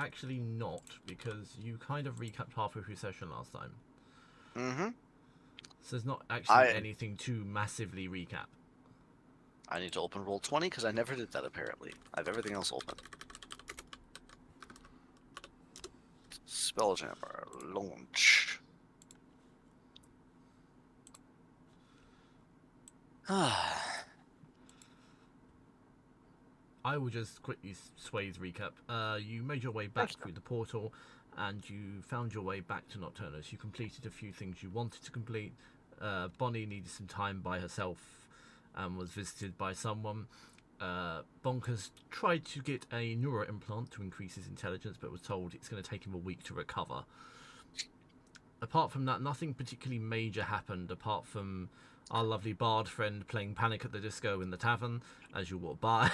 actually not, because you kind of recapped halfway through session last time. Mm-hmm. So there's not actually anything to massively recap. I need to open Roll20 because I never did that, apparently. I have everything else open. Spelljammer launch. I will just quickly Sway's recap. You made your way back through the portal, and you found your way back to Nocturnus. You completed a few things you wanted to complete. Bonnie needed some time by herself and was visited by someone. Bonkers tried to get a neuro implant to increase his intelligence, but was told it's going to take him a week to recover. Apart from that, nothing particularly major happened, apart from our lovely bard friend playing Panic at the Disco in the tavern as you walk by.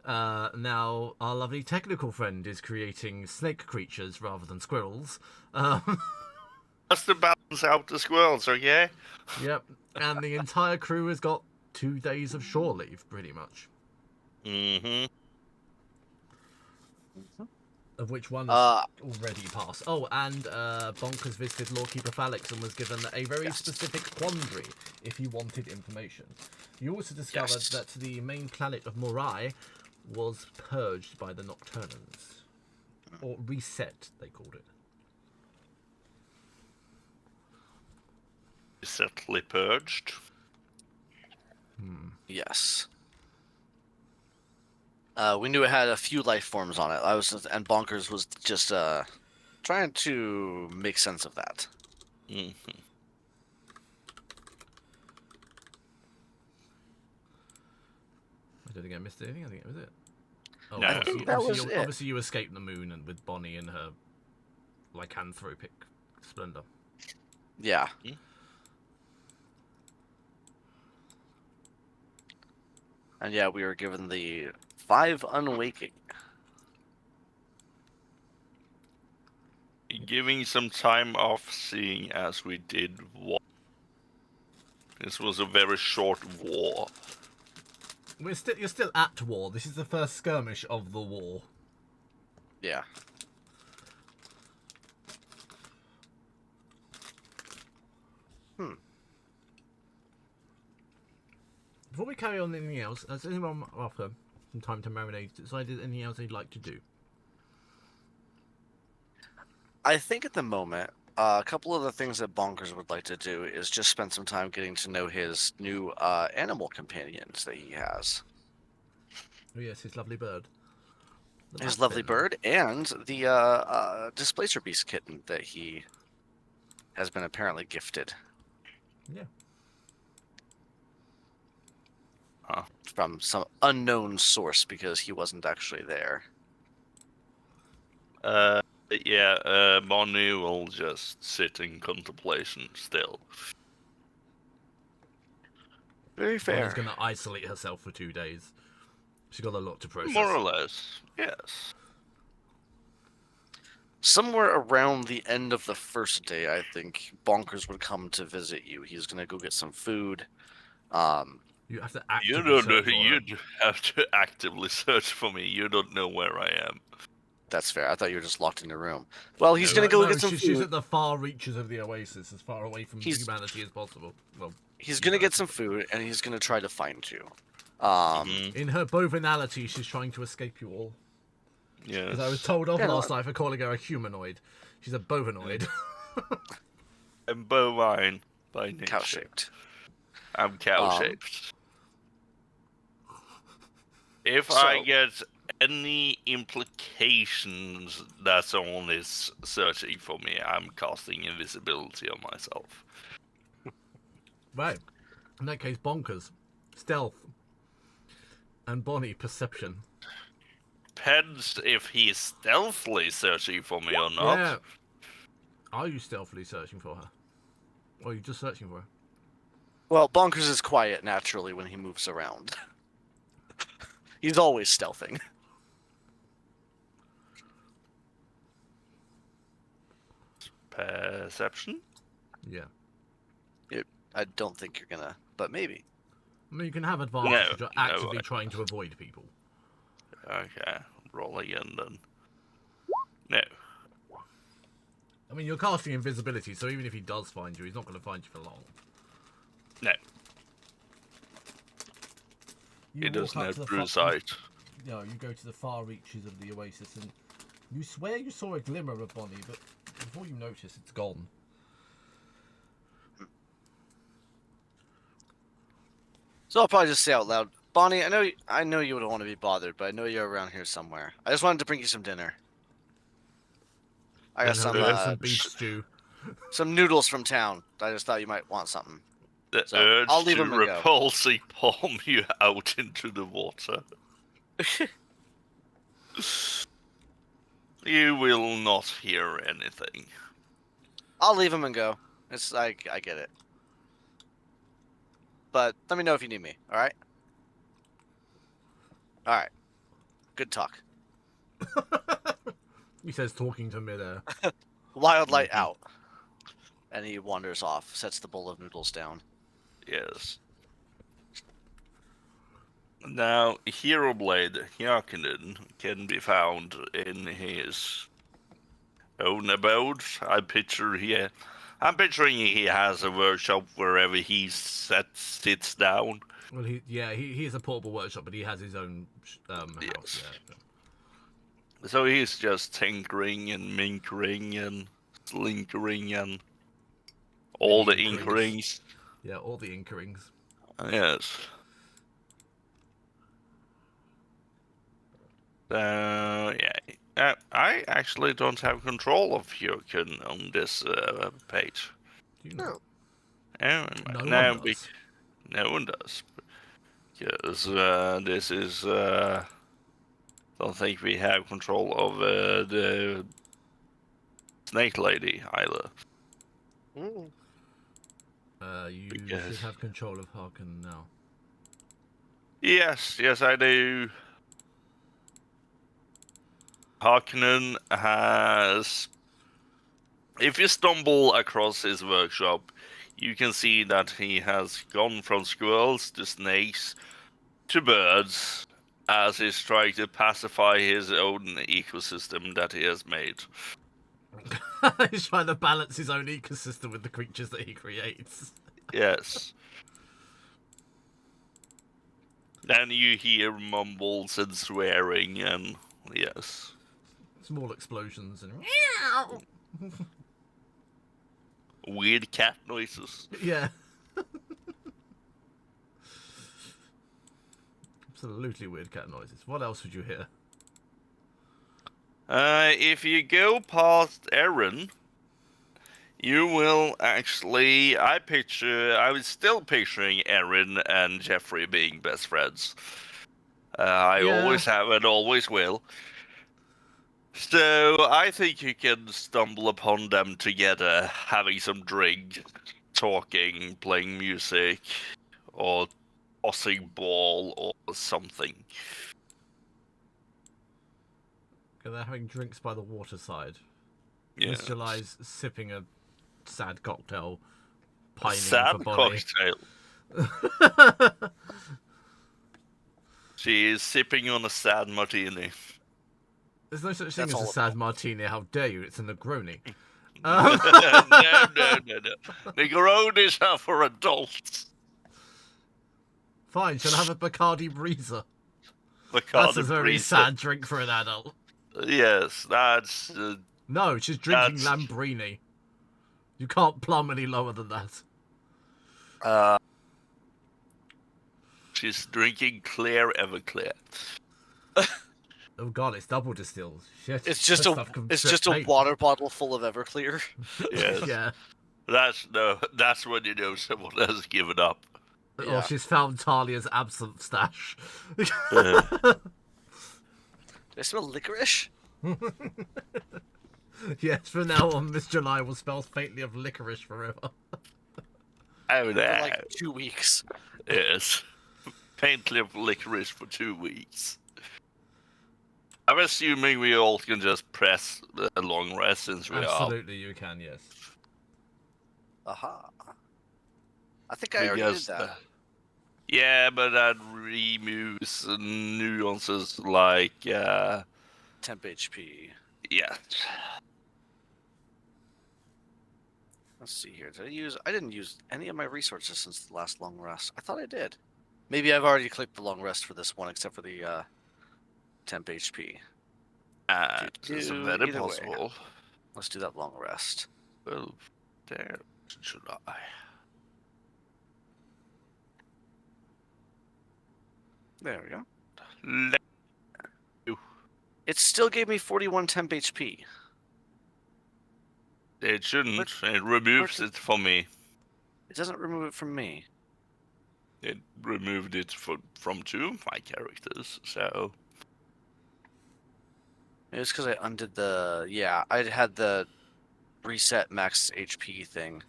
Now, our lovely technical friend is creating snake creatures rather than squirrels. Just to balance out the squirrels, okay? Yep, and the entire crew has got 2 days of shore leave, pretty much. Mm-hmm. Of which one has already passed. Oh, and Bonkers visited Lawkeeper Falix and was given a very specific quandary if he wanted information. You also discovered that the main planet of Morai was purged by the Nocturnans. Or reset, they called it. Recently purged. Yes. We knew it had a few life forms on it. And Bonkers was just trying to make sense of that. Mm-hmm. I don't think I missed anything. I think that was it. Oh, No. obviously you escaped the moon and with Bonnie and her lycanthropic splendor. Yeah. Hmm? And yeah, we were given the 5 unwaking. Giving some time off, seeing as we did war. This was a very short war. You're still at war. This is the first skirmish of the war. Yeah. Before we carry on anything else, has anyone, after some time to marinate, decided anything else they'd like to do? I think at the moment, a couple of the things that Bonkers would like to do is just spend some time getting to know his new animal companions that he has. Oh yes, his lovely bird. His lovely bird and the Displacer Beast kitten that he has been apparently gifted. Yeah. From some unknown source because he wasn't actually there. Bonnie will just sit in contemplation still. Very fair. Bonnie's going to isolate herself for 2 days. She's got a lot to process. More or less, yes. Somewhere around the end of the first day, I think Bonkers would come to visit you. He's going to go get some food. You have to actively You'd have to actively search for me. You don't know where I am. That's fair. I thought you were just locked in your room. Well, he's going to go get some food. She's at the far reaches of the oasis, as far away from humanity as possible. Well, he's going to get some food, and he's going to try to find you. In her bovinality, she's trying to escape you all. Yes. As I was told off last night for calling her a humanoid. She's a bovinoid. I'm bovine by nature. Cow-shaped. I'm cow-shaped. If I get any implications that someone is searching for me, I'm casting invisibility on myself. Right. In that case, Bonkers. Stealth. And Bonnie, perception. Depends if he's stealthily searching for me or not. Yeah. Are you stealthily searching for her? Or are you just searching for her? Well, Bonkers is quiet naturally when he moves around. He's always stealthing. Perception? Yeah. I don't think you're gonna, but maybe. I mean, you can have advantage if you're actively trying to avoid people. Okay. roll again then. No. I mean, you're casting invisibility, so even if he does find you, he's not going to find you for long. No. You He does walk up no to the true sight. You go to the far reaches of the oasis, and you swear you saw a glimmer of Bonnie, but before you notice, it's gone. So I'll probably just say out loud, Bonnie, I know you don't want to be bothered, but I know you're around here somewhere. I just wanted to bring you some dinner. I got some beef stew. some noodles from town. I just thought you might want something. The So, urge I'll leave to him and go. repulsively palm you out into the water. You will not hear anything. I'll leave him and go. It's I get it. But let me know if you need me, alright? Alright. Good talk. He says, talking to midair. Wild light out. And he wanders off, sets the bowl of noodles down. Yes. Now, Hero Blade Hjarkinen can be found in his own abode. I'm picturing he has a workshop wherever he sits down. Well, he has a portable workshop, but he has his own house. Yes. Yeah. So he's just tinkering and minkering and slinkering and all the inkerings. Yeah, all the inkerings. Yes. Yeah. I actually don't have control of Hyrkin on this page. Do you know? No one does. Because this is... don't think we have control of the Snake Lady either. You should have control of Harkin now. Yes, I do. Harkonnen has... If you stumble across his workshop, you can see that he has gone from squirrels to snakes to birds, as he's trying to pacify his own ecosystem that he has made. He's trying to balance his own ecosystem with the creatures that he creates. Yes. Then you hear mumbles and swearing and... Yes. Small explosions and... Weird cat noises. Yeah. Absolutely weird cat noises. What else would you hear? If you go past Erin, you will actually... I was still picturing Erin and Jeffrey being best friends. Always have and always will. So I think you can stumble upon them together, having some drink, talking, playing music, or tossing ball or something. Okay, they're having drinks by the waterside. Yeah. Miss July's sipping a sad cocktail, pining Sad for Bonnie. cocktail. She is sipping on a sad martini. There's no such thing as a sad martini. How dare you? It's a Negroni. No. Negronis are for adults. Fine, shall I have a Bacardi Breezer? That's a very sad drink for an adult. Yes, that's... No, she's drinking Lambrini. You can't plumb any lower than that. She's drinking clear Everclear. Oh god, it's double distilled. Shit. It's just a water bottle full of Everclear. Yes. Yeah. That's when you know someone has given up. Or she's found Talia's absinthe stash. Do I smell licorice? Yes, from now on, Miss July will smell faintly of licorice forever. Oh, no. For like 2 weeks. Yes. Faintly of licorice for 2 weeks. I'm assuming we all can just press a long rest since we are. Absolutely, you can, yes. Aha. I think I already did that. Yeah, but that removes nuances like temp HP. Yes. Let's see here. I didn't use any of my resources since the last long rest. I thought I did. Maybe I've already clicked the long rest for this one, except for the temp HP. It's very Either way. possible. Let's do that long rest. Well, there should I? There we go. Le- It still gave me 41 temp HP. It shouldn't. What- It removes what- it for me. It doesn't remove it from me. It removed it from 2 of my characters, so... Maybe it's because I undid the... Yeah, I had the reset max HP thing.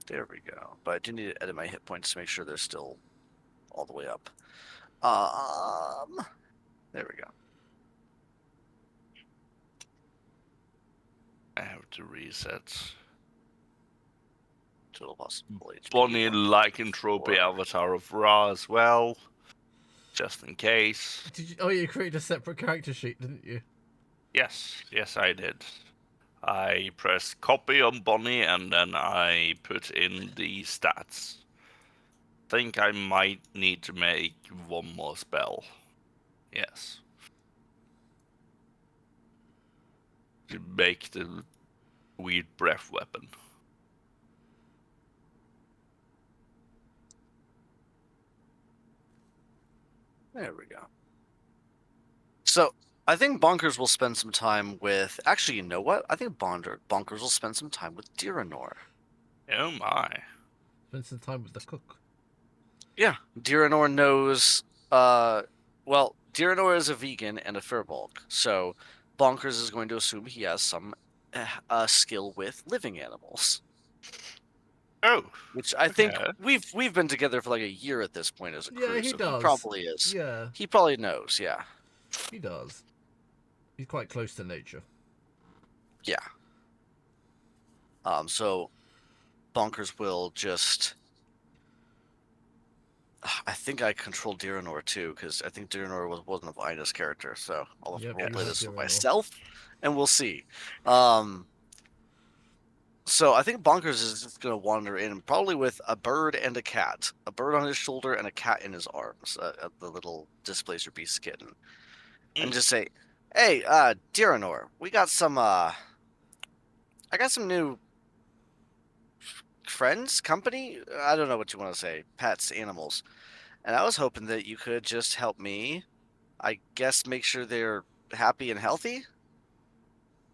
There we go. But I do need to edit my hit points to make sure they're still all the way up. There we go. I have to reset. Total possible HP. Bonnie lycanthropy avatar of Ra as well, just in case. Did you? Oh, you created a separate character sheet, didn't you? Yes, I did. I pressed copy on Bonnie and then I put in the stats. Think I might need to make one more spell. Yes. To make the weird breath weapon. There we go. So I think Bonkers will spend some time with. Actually, you know what? I think Bonkers will spend some time with Diranor. Oh my. Spend some time with the cook. Yeah, Diranor knows. Well, Diranor is a vegan and a furbolg, so Bonkers is going to assume he has some skill with living animals. Oh. Which I think Okay. we've been together for like a year at this point as a crew. Yeah, he so does. He probably is. Yeah, He probably knows. Yeah. he does. He's quite close to nature. Yeah. So Bonkers will just. I think I control Diranor too, because I think Diranor wasn't a Vina's character, so I'll Yep, roleplay you this have with Diranor. myself, and we'll see. So I think Bonkers is just gonna wander in, probably with a bird and a cat, a bird on his shoulder and a cat in his arms, the little displacer beast kitten, and just say, "Hey, Diranor, we got some. I got some new friends, company. I don't know what you want to say, pets, animals." And I was hoping that you could just help me, I guess, make sure they're happy and healthy.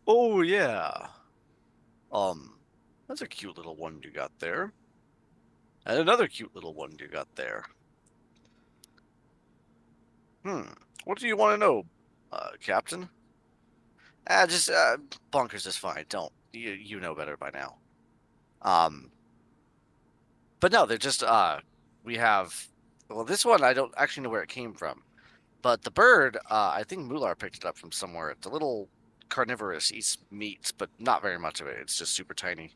Oh, yeah. That's a cute little one you got there. And another cute little one you got there. What do you want to know, Captain? Just, Bonkers is fine. Don't. You know better by now. But no, they're just, we have... Well, this one, I don't actually know where it came from. But the bird, I think Mular picked it up from somewhere. It's a little carnivorous, eats meat, but not very much of it. It's just super tiny.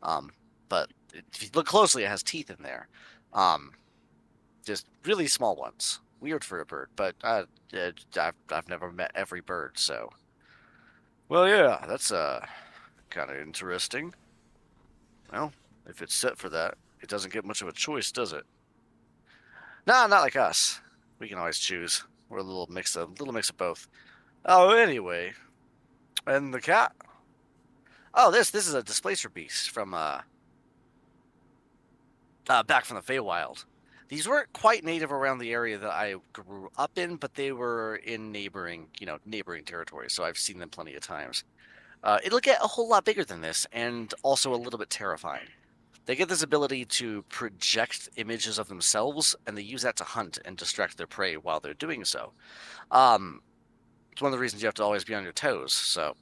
But if you look closely, it has teeth in there. Just really small ones. Weird for a bird, but I've never met every bird, so. Well, yeah, that's kind of interesting. Well, if it's set for that, it doesn't get much of a choice, does it? Nah, not like us. We can always choose. We're a little mix of both. Oh, anyway, and the cat. Oh, this is a displacer beast from back from the Feywild. These weren't quite native around the area that I grew up in, but they were in neighboring territories, so I've seen them plenty of times. It'll get a whole lot bigger than this, and also a little bit terrifying. They get this ability to project images of themselves, and they use that to hunt and distract their prey while they're doing so. It's one of the reasons you have to always be on your toes, so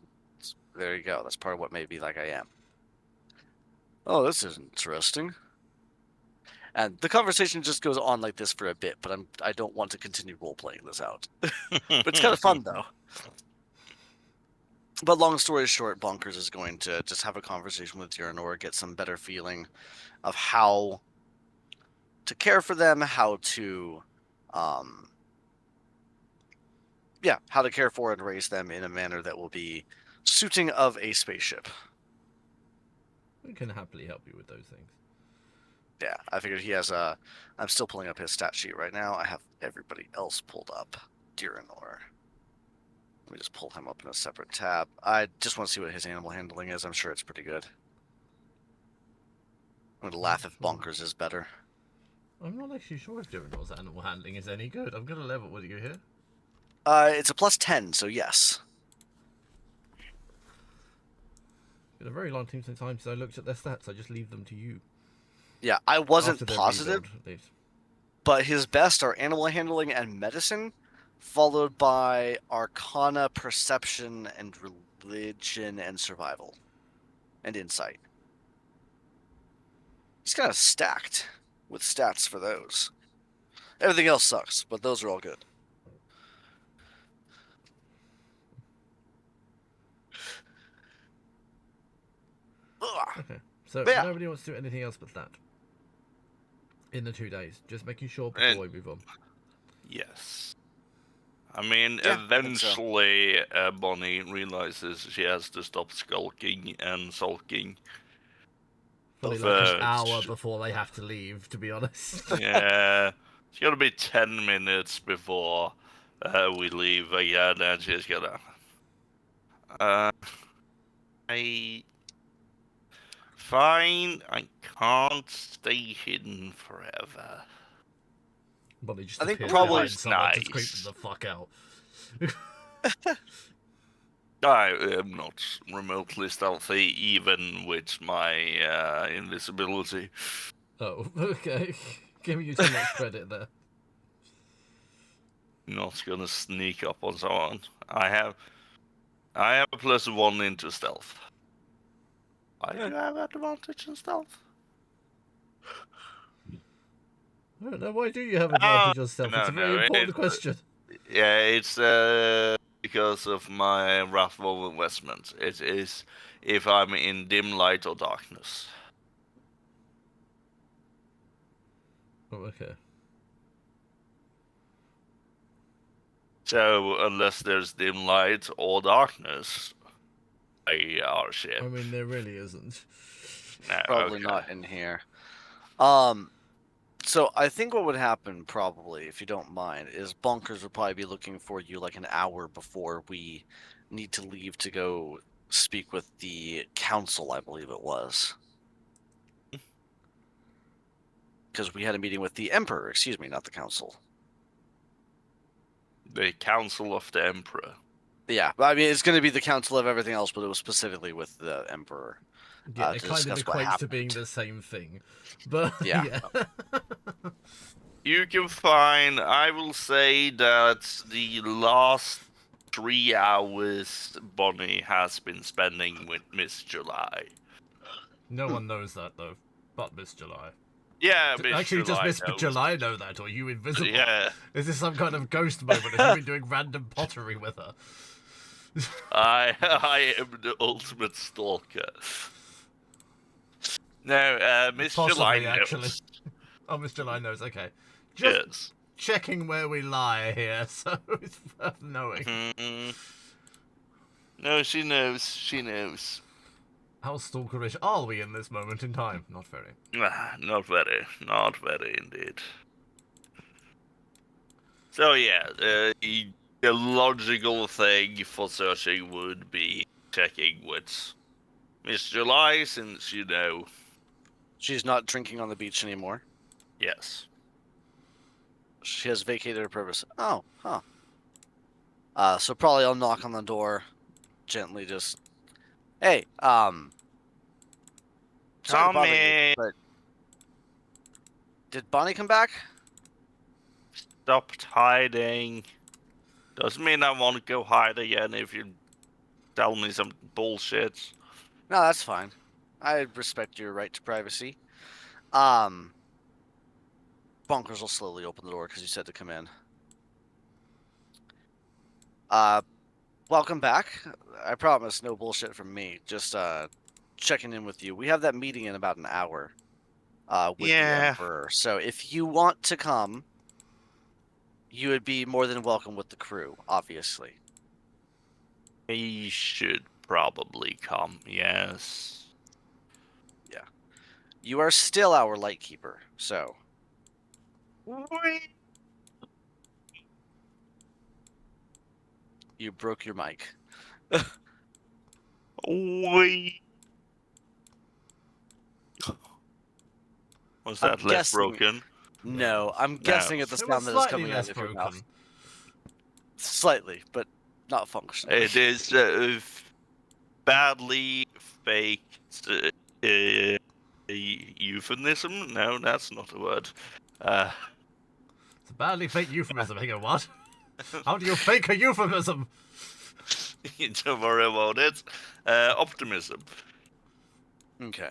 there you go. That's part of what made me like I am. Oh, this is interesting. And the conversation just goes on like this for a bit, but I don't want to continue role-playing this out. But it's kind of fun, though. But long story short, Bonkers is going to just have a conversation with Diranor, get some better feeling of how to care for them, how to how to care for and raise them in a manner that will be suiting of a spaceship. We can happily help you with those things. Yeah, I figured he has a. I'm still pulling up his stat sheet right now. I have everybody else pulled up. Diranor. Let me just pull him up in a separate tab. I just want to see what his animal handling is. I'm sure it's pretty good. I'm gonna laugh if Bonkers is better. I'm not actually sure if Duranor's animal handling is any good. I'm gonna level with you here. It's a +10, so yes. It's been a very long time since I looked at their stats. I just leave them to you. Yeah, I wasn't After their positive, rebuild, at least. but his best are animal handling and medicine, followed by Arcana, Perception, and Religion and Survival, and Insight. He's kind of stacked with stats for those. Everything else sucks, but those are all good. Ugh. Okay, so Yeah. nobody wants to do anything else but that. In the 2 days, just making sure before we move on. Yes. I mean, Yeah, I think so. eventually Bonnie realizes she has to stop skulking and sulking. Probably But- like an hour before they have to leave, to be honest. Yeah. It's gonna be 10 minutes before we leave again, and she's gonna... Fine, I can't stay hidden forever. But they just I think appear probably behind someone to creep nice. them the fuck out. I am not remotely stealthy, even with my invisibility. Oh, okay. Giving you too much credit there. Not gonna sneak up on someone. I have a +1 into stealth. I do have advantage in stealth. I don't know, why do you have advantage on stealth? It's a very important question. Yeah, it's because of my Wrathful investment. It is if I'm in dim light or darkness. Oh, okay. So unless there's dim light or darkness, our ship. I mean, there really isn't. No, Probably okay. not in here. So I think what would happen probably, if you don't mind, is Bonkers would probably be looking for you like an hour before we need to leave to go speak with the council, I believe it was. Because we had a meeting with the Emperor, excuse me, not the council. The Council of the Emperor. Yeah, but I mean, it's going to be the council of everything else, but it was specifically with the Emperor. Yeah, it to kind of discuss what equates to being happened. the same thing. But, Yeah. yeah. You can find, I will say that the last 3 hours Bonnie has been spending with Miss July. No one knows that, though, but Miss July. Yeah, Miss Actually, July does Miss knows. July know that, or are you invisible? Yeah, Is this some kind of ghost moment? Have you been doing random pottery with her? I am the ultimate stalker. No, Miss Possibly, July knows. actually. Oh, Miss July knows, okay. Just Yes. checking where we lie here, so it's worth knowing. Mhm. No, she knows. She knows. How stalkerish are we in this moment in time? Not very. Not very. Not very indeed. So yeah, the logical thing for searching would be checking with Miss July, since you know. She's not drinking on the beach anymore. Yes. She has vacated her purpose. Oh, huh. So probably I'll knock on the door, gently just, hey, sorry to bother you, but did Bonnie come back? Stopped hiding. Doesn't mean I want to go hide again if you tell me some bullshit. No, that's fine. I respect your right to privacy. Bonkers will slowly open the door because you said to come in. Welcome back. I promise no bullshit from me. Just checking in with you. We have that meeting in about an hour with the Yeah. Emperor. So if you want to come, you would be more than welcome with the crew, obviously. He should probably come, yes. You are still our lightkeeper, so you broke your mic. We Was I'm that less guessing- broken? No, I'm guessing at the It was sound that is slightly coming out less of your broken. mouth. Slightly, but not functionally. It is badly faked euphemism? No, that's not a word. It's a badly fake euphemism. Hang on, what? How do you fake a euphemism? Don't worry about it. Optimism. Okay.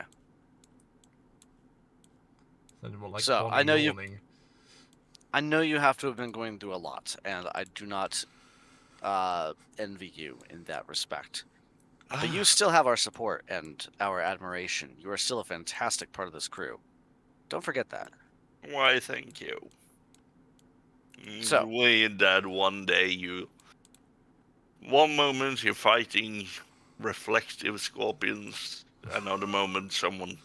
Sounded more like So, Bonnie I know you- yawning. I know you have to have been going through a lot, and I do not envy you in that respect. But you still have our support and our admiration. You are still a fantastic part of this crew. Don't forget that. Why, thank you. So- Way that one day one moment you're fighting reflective scorpions, another moment someone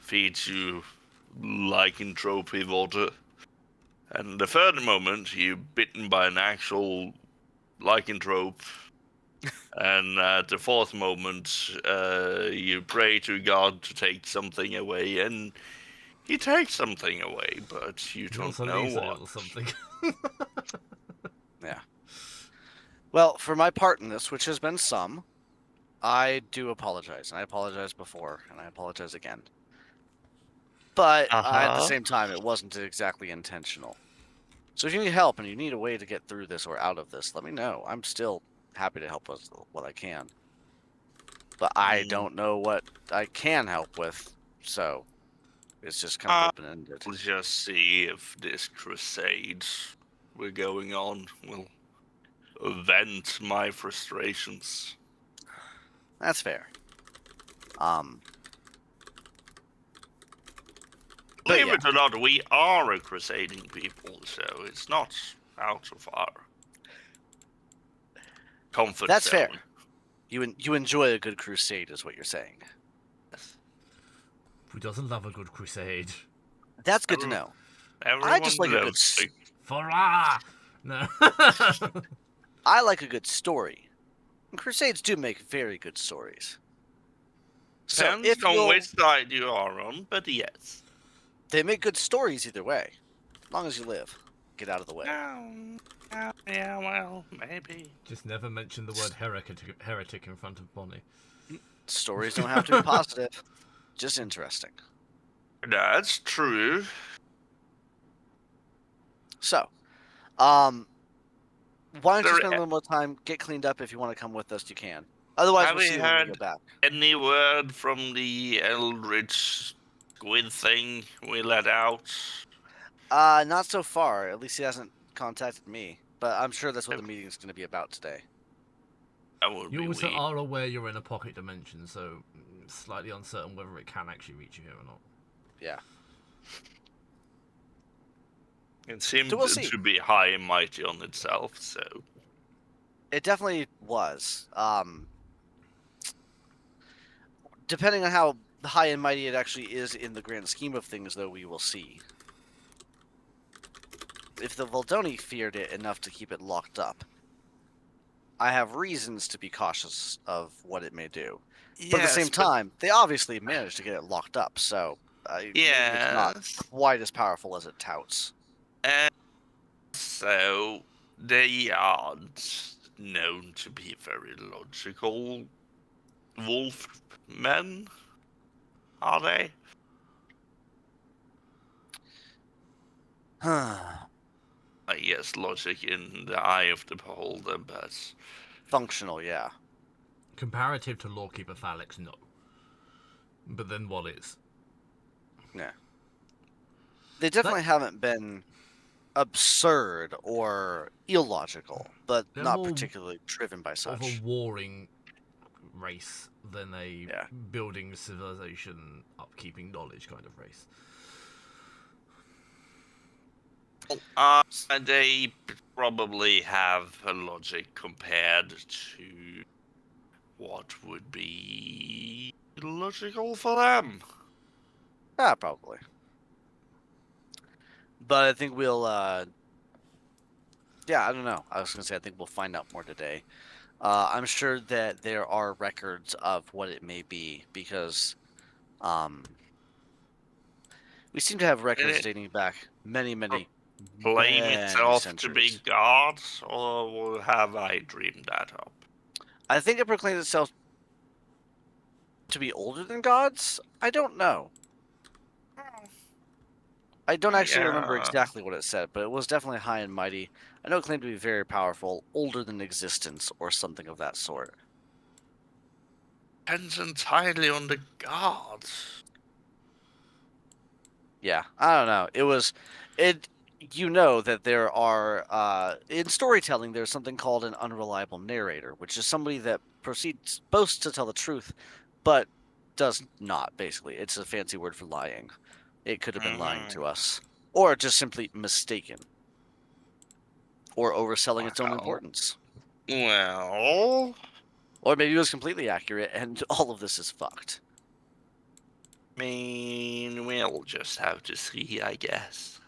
feeds you lycanthropy water, and the third moment you're bitten by an actual lycanthrope, and at the fourth moment you pray to God to take something away, and he takes something away, but you He don't also know needs a what. little something. Yeah. Well, for my part in this, which has been some, I do apologize. And I apologized before, and I apologize again. But at the Uh-huh. same time, it wasn't exactly intentional. So if you need help and you need a way to get through this or out of this, let me know. I'm still happy to help with what I can. But I don't know what I can help with, so it's just kind of open-ended. We'll just see if this crusade we're going on will vent my frustrations. That's fair. But Believe yeah. it or not, we are a crusading people, so it's not out of our comfort That's zone. fair. You enjoy a good crusade, is what you're saying. Who doesn't love a good crusade? That's good to know. Everyone just like a good loves it. Farah! No. I like a good story. And crusades do make very good stories. So Depends if on you'll- which side you are on, but yes. they make good stories either way, as long as you live. Get out of the way. Yeah, well, maybe. Just never mention the word heretic in front of Bonnie. Stories don't have to be positive, just interesting. That's true. So, why don't you There- spend a little more time, get cleaned up? If you want to come with us, you can. Otherwise, Have we'll we see you when we heard- go back. Any word from the Eldritch squid thing we let out? Not so far. At least he hasn't contacted me. But I'm sure that's what the meeting's going to be about today. That would You be also weird. are aware you're in a pocket dimension, so slightly uncertain whether it can actually reach you here or not. Yeah. It seemed So we'll see. to be high and mighty on itself, so. It definitely was. Depending on how high and mighty it actually is in the grand scheme of things, though, we will see. If the Voldoni feared it enough to keep it locked up, I have reasons to be cautious of what it may do. But at the same time, they obviously managed to get it locked up, so maybe it's not Yes. quite as powerful as it touts. So, they aren't known to be very logical wolf men, are they? Yes, logic in the eye of the beholder, but Functional, yeah. Comparative to Lawkeeper Phalanx, no. But then what is? Yeah. They definitely haven't been absurd or illogical, but They're not more particularly driven by Of such. a warring race than a Yeah. building civilization, upkeeping knowledge kind of race. They probably have a logic compared to what would be logical for them. Ah, probably. But I think we'll, yeah, I don't know. I was going to say, I think we'll find out more today. I'm sure that there are records of what it may be because we seem to have records it dating back many, many, claim many itself to be centuries. God, or have I dreamed that up? I think it proclaims itself to be older than gods. I don't know. I don't actually remember Yeah, exactly what it said, but it was definitely high and mighty. I know it claimed to be very powerful, older than existence, or something of that sort. depends entirely on the gods. Yeah, I don't know. It. You know that there are in storytelling there's something called an unreliable narrator, which is somebody that boasts to tell the truth, but does not. Basically, it's a fancy word for lying. It could have been lying to us, or just simply mistaken, or overselling its own Well, importance, well, or maybe it was completely accurate, and all of this is fucked. I mean, we'll just have to see, I guess.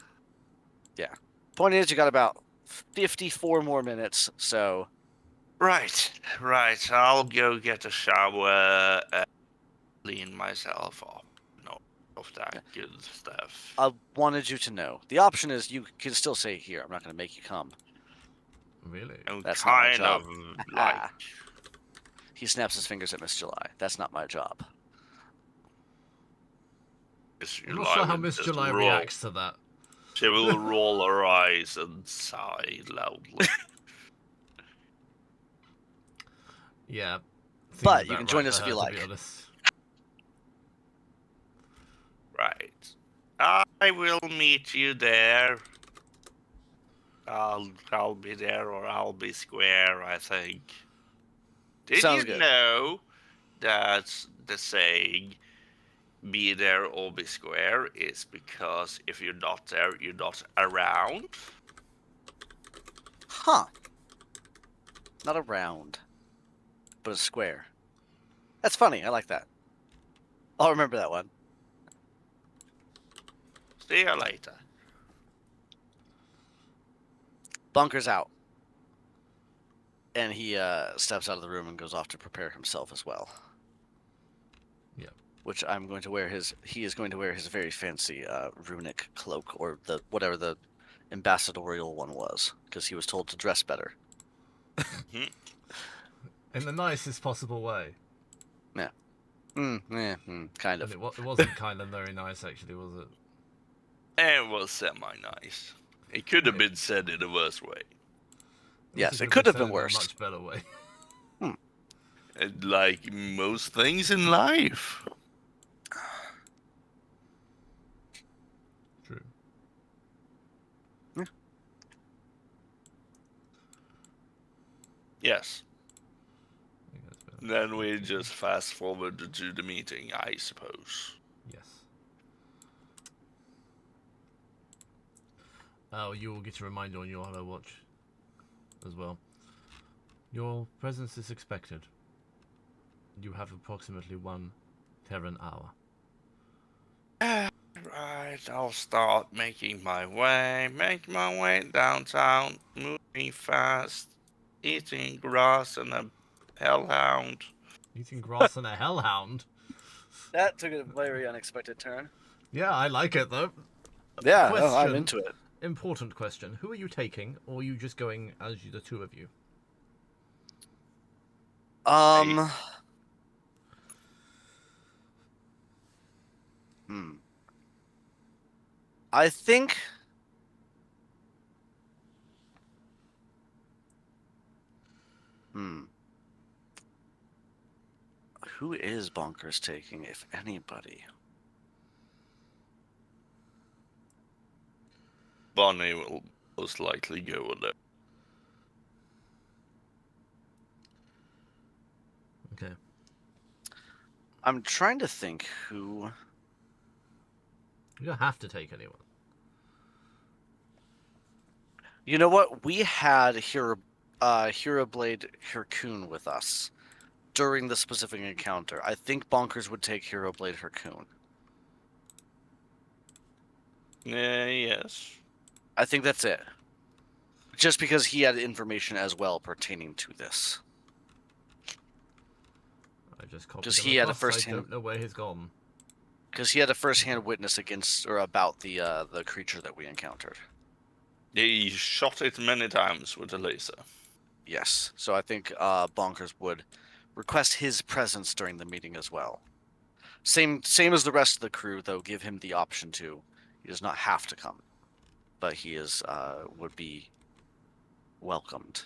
Yeah. Point is, you got about 54 more minutes, so Right. I'll go get a shower and clean myself up. No, of that good stuff. I wanted you to know. The option is you can still say here. I'm not going to make you come. Really? I'm That's not my kind job. of like. He snaps his fingers at Miss July. That's not my job. I'm not sure how Miss July reacts to that. She will roll her eyes and sigh loudly. Yeah. Seems But you about can join right us for if her, you to like. be honest. Right. I will meet you there. I'll be there, or I'll be square, I think. Did Sounds you good. know that the saying "be there or be square" is because if you're not there, you're not around? Huh. Not a round, but a square. That's funny. I like that. I'll remember that one. See you later. Bunker's out. And he steps out of the room and goes off to prepare himself as well. Yeah. Which I'm going to wear he is going to wear his very fancy runic cloak, or whatever the ambassadorial one was, because he was told to dress better. In the nicest possible way. Yeah. Kind of. And it wasn't kind of very nice, actually, was it? It was semi-nice. It could have been said in a worse way. Yes, it could have been said worse. In a much better way. And like most things in life. True. Yeah. Yes. I think that's better. Then we just fast forward to the meeting, I suppose. Yes. Oh, you will get a reminder on your Hello Watch as well. Your presence is expected. You have approximately 1 Terran hour. Right, I'll start making my way downtown, moving fast, eating grass and a hellhound. Eating grass and a hellhound? That took a very unexpected turn. Yeah, I like it though. Yeah, no, I'm into it. Important question. Who are you taking, or are you just going as the two of you? I think who is Bonkers taking, if anybody? Bonnie will most likely go with it. Okay. I'm trying to think who. You don't have to take anyone. You know what? We had Hero Blade Hercune with us during the specific encounter. I think Bonkers would take Hero Blade Hercune. Yes. I think that's it. Just because he had information as well pertaining to this. I just copied Because him he had a across. I first-hand. don't know where he's gone. Because he had a first-hand witness against or about the creature that we encountered. He shot it many times with a laser. Yes. So I think Bonkers would request his presence during the meeting as well. Same as the rest of the crew, though. Give him the option to. He does not have to come, but he is would be welcomed.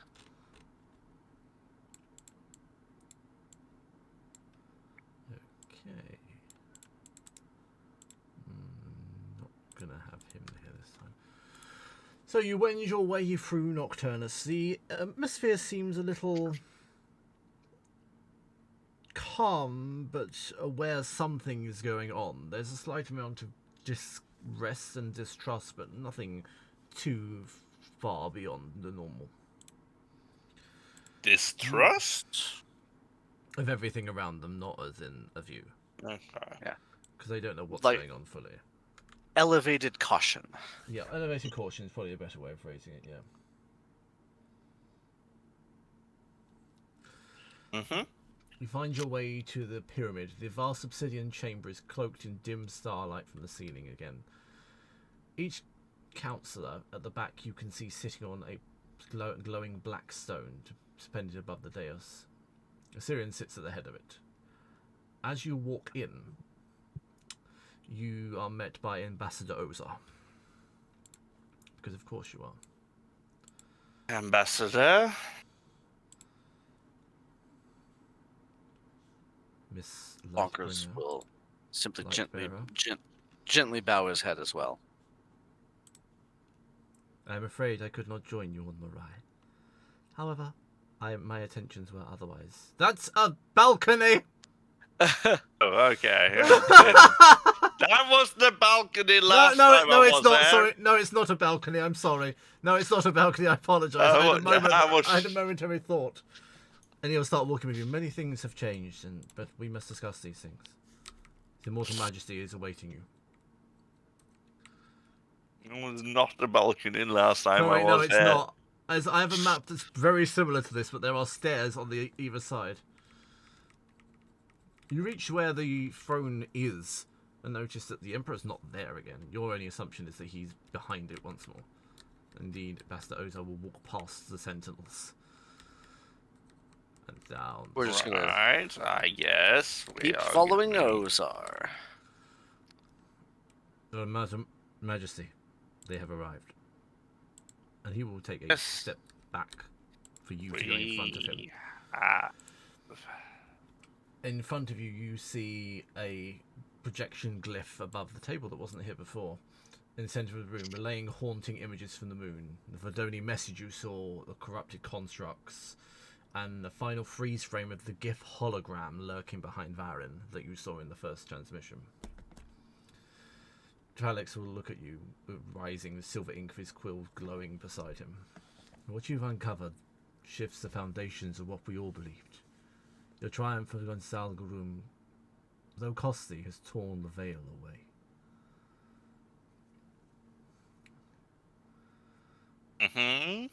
Okay. Not gonna have him here this time. So you wend your way through Nocturnus. The atmosphere seems a little calm, but aware something is going on. There's a slight amount of distress and distrust, but nothing too far beyond the normal. Distrust? Of everything around them, not as in a view. Okay. Yeah. Because they don't know what's Like- going on fully. Elevated caution. Yeah, elevated caution is probably a better way of phrasing it, yeah. Mm-hmm. You find your way to the pyramid. The vast obsidian chamber is cloaked in dim starlight from the ceiling again. Each counselor at the back you can see sitting on a glowing black stone suspended above the dais. Assyrian sits at the head of it. As you walk in, you are met by Ambassador Ozar. Because of course you are. Ambassador? Miss Bonkers Lightbringer. will simply Lightbearer. gently bow his head as well. I am afraid I could not join you on Morai. However, my attentions were otherwise. That's a balcony! Oh, okay. That was the balcony last time no, I it's was not. there. Sorry, no, it's not a balcony. I'm sorry. No, it's not a balcony. I apologise. Oh, I had a momentary thought. And he'll start walking with you. Many things have changed, but we must discuss these things. The Immortal Majesty is awaiting you. It was not the balcony last time I Sorry, was no, it's there. not. As I have a map that's very similar to this, but there are stairs on the either side. You reach where the throne is, and notice that the Emperor's not there again. Your only assumption is that he's behind it once more. Indeed, Ambassador Ozar will walk past the sentinels. And down. We're just gonna Right, I guess. keep following Ozar. Madam Majesty, they have arrived. And he will take a Yes. step back for you to go in front of him. In front of you, you see a projection glyph above the table that wasn't here before. In the centre of the room, relaying haunting images from the moon. The Verdoni message you saw, the corrupted constructs, and the final freeze frame of the GIF hologram lurking behind Varin that you saw in the first transmission. Tralex will look at you, rising, the silver ink of his quill glowing beside him. What you've uncovered shifts the foundations of what we all believed. Your triumph against Salgarum, though costly, has torn the veil away. Mm-hmm.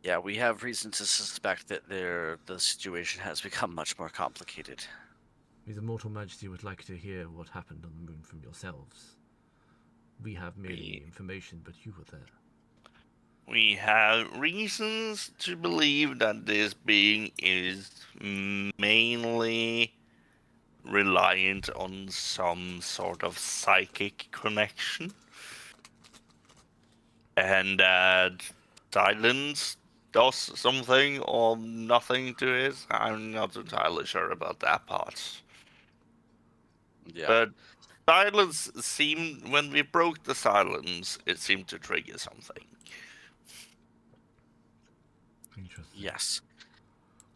Yeah, we have reason to suspect that the situation has become much more complicated. His Immortal Majesty would like to hear what happened on the moon from yourselves. We have merely information, but you were there. We have reasons to believe that this being is mainly reliant on some sort of psychic connection. And that silence does something or nothing to it. I'm not entirely sure about that part. Yeah. But silence seemed, when we broke the silence, it seemed to trigger something. Interesting. Yes.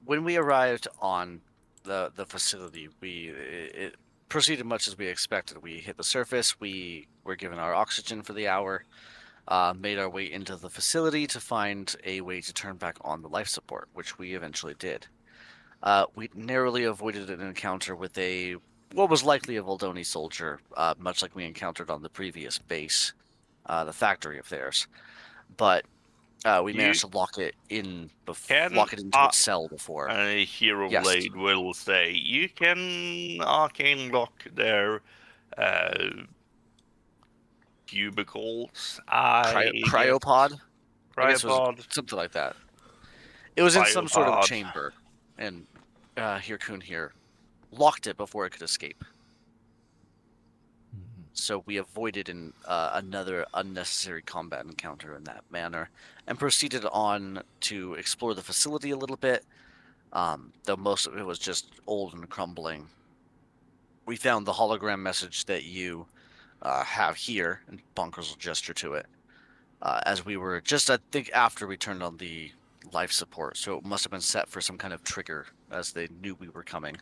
When we arrived on the facility, it proceeded much as we expected. We hit the surface. We were given our oxygen for the hour. made our way into the facility to find a way to turn back on the life support, which we eventually did. We narrowly avoided an encounter with what was likely a Voldoni soldier, much like we encountered on the previous base, the factory of theirs. But we You managed to lock it can into its cell before. a Hero Yes. Blade will say you can arcane lock their cubicles. Cryopod? I guess it was Cryopod. something like that. It was in some sort of Cryopod. chamber, and Hirkun here locked it before it could escape. So we avoided another unnecessary combat encounter in that manner, and proceeded on to explore the facility a little bit. Though most of it was just old and crumbling. We found the hologram message that you have here, and Bonkers will gesture to it, as we were just, I think, after we turned on the life support, so it must have been set for some kind of trigger, as they knew we were coming.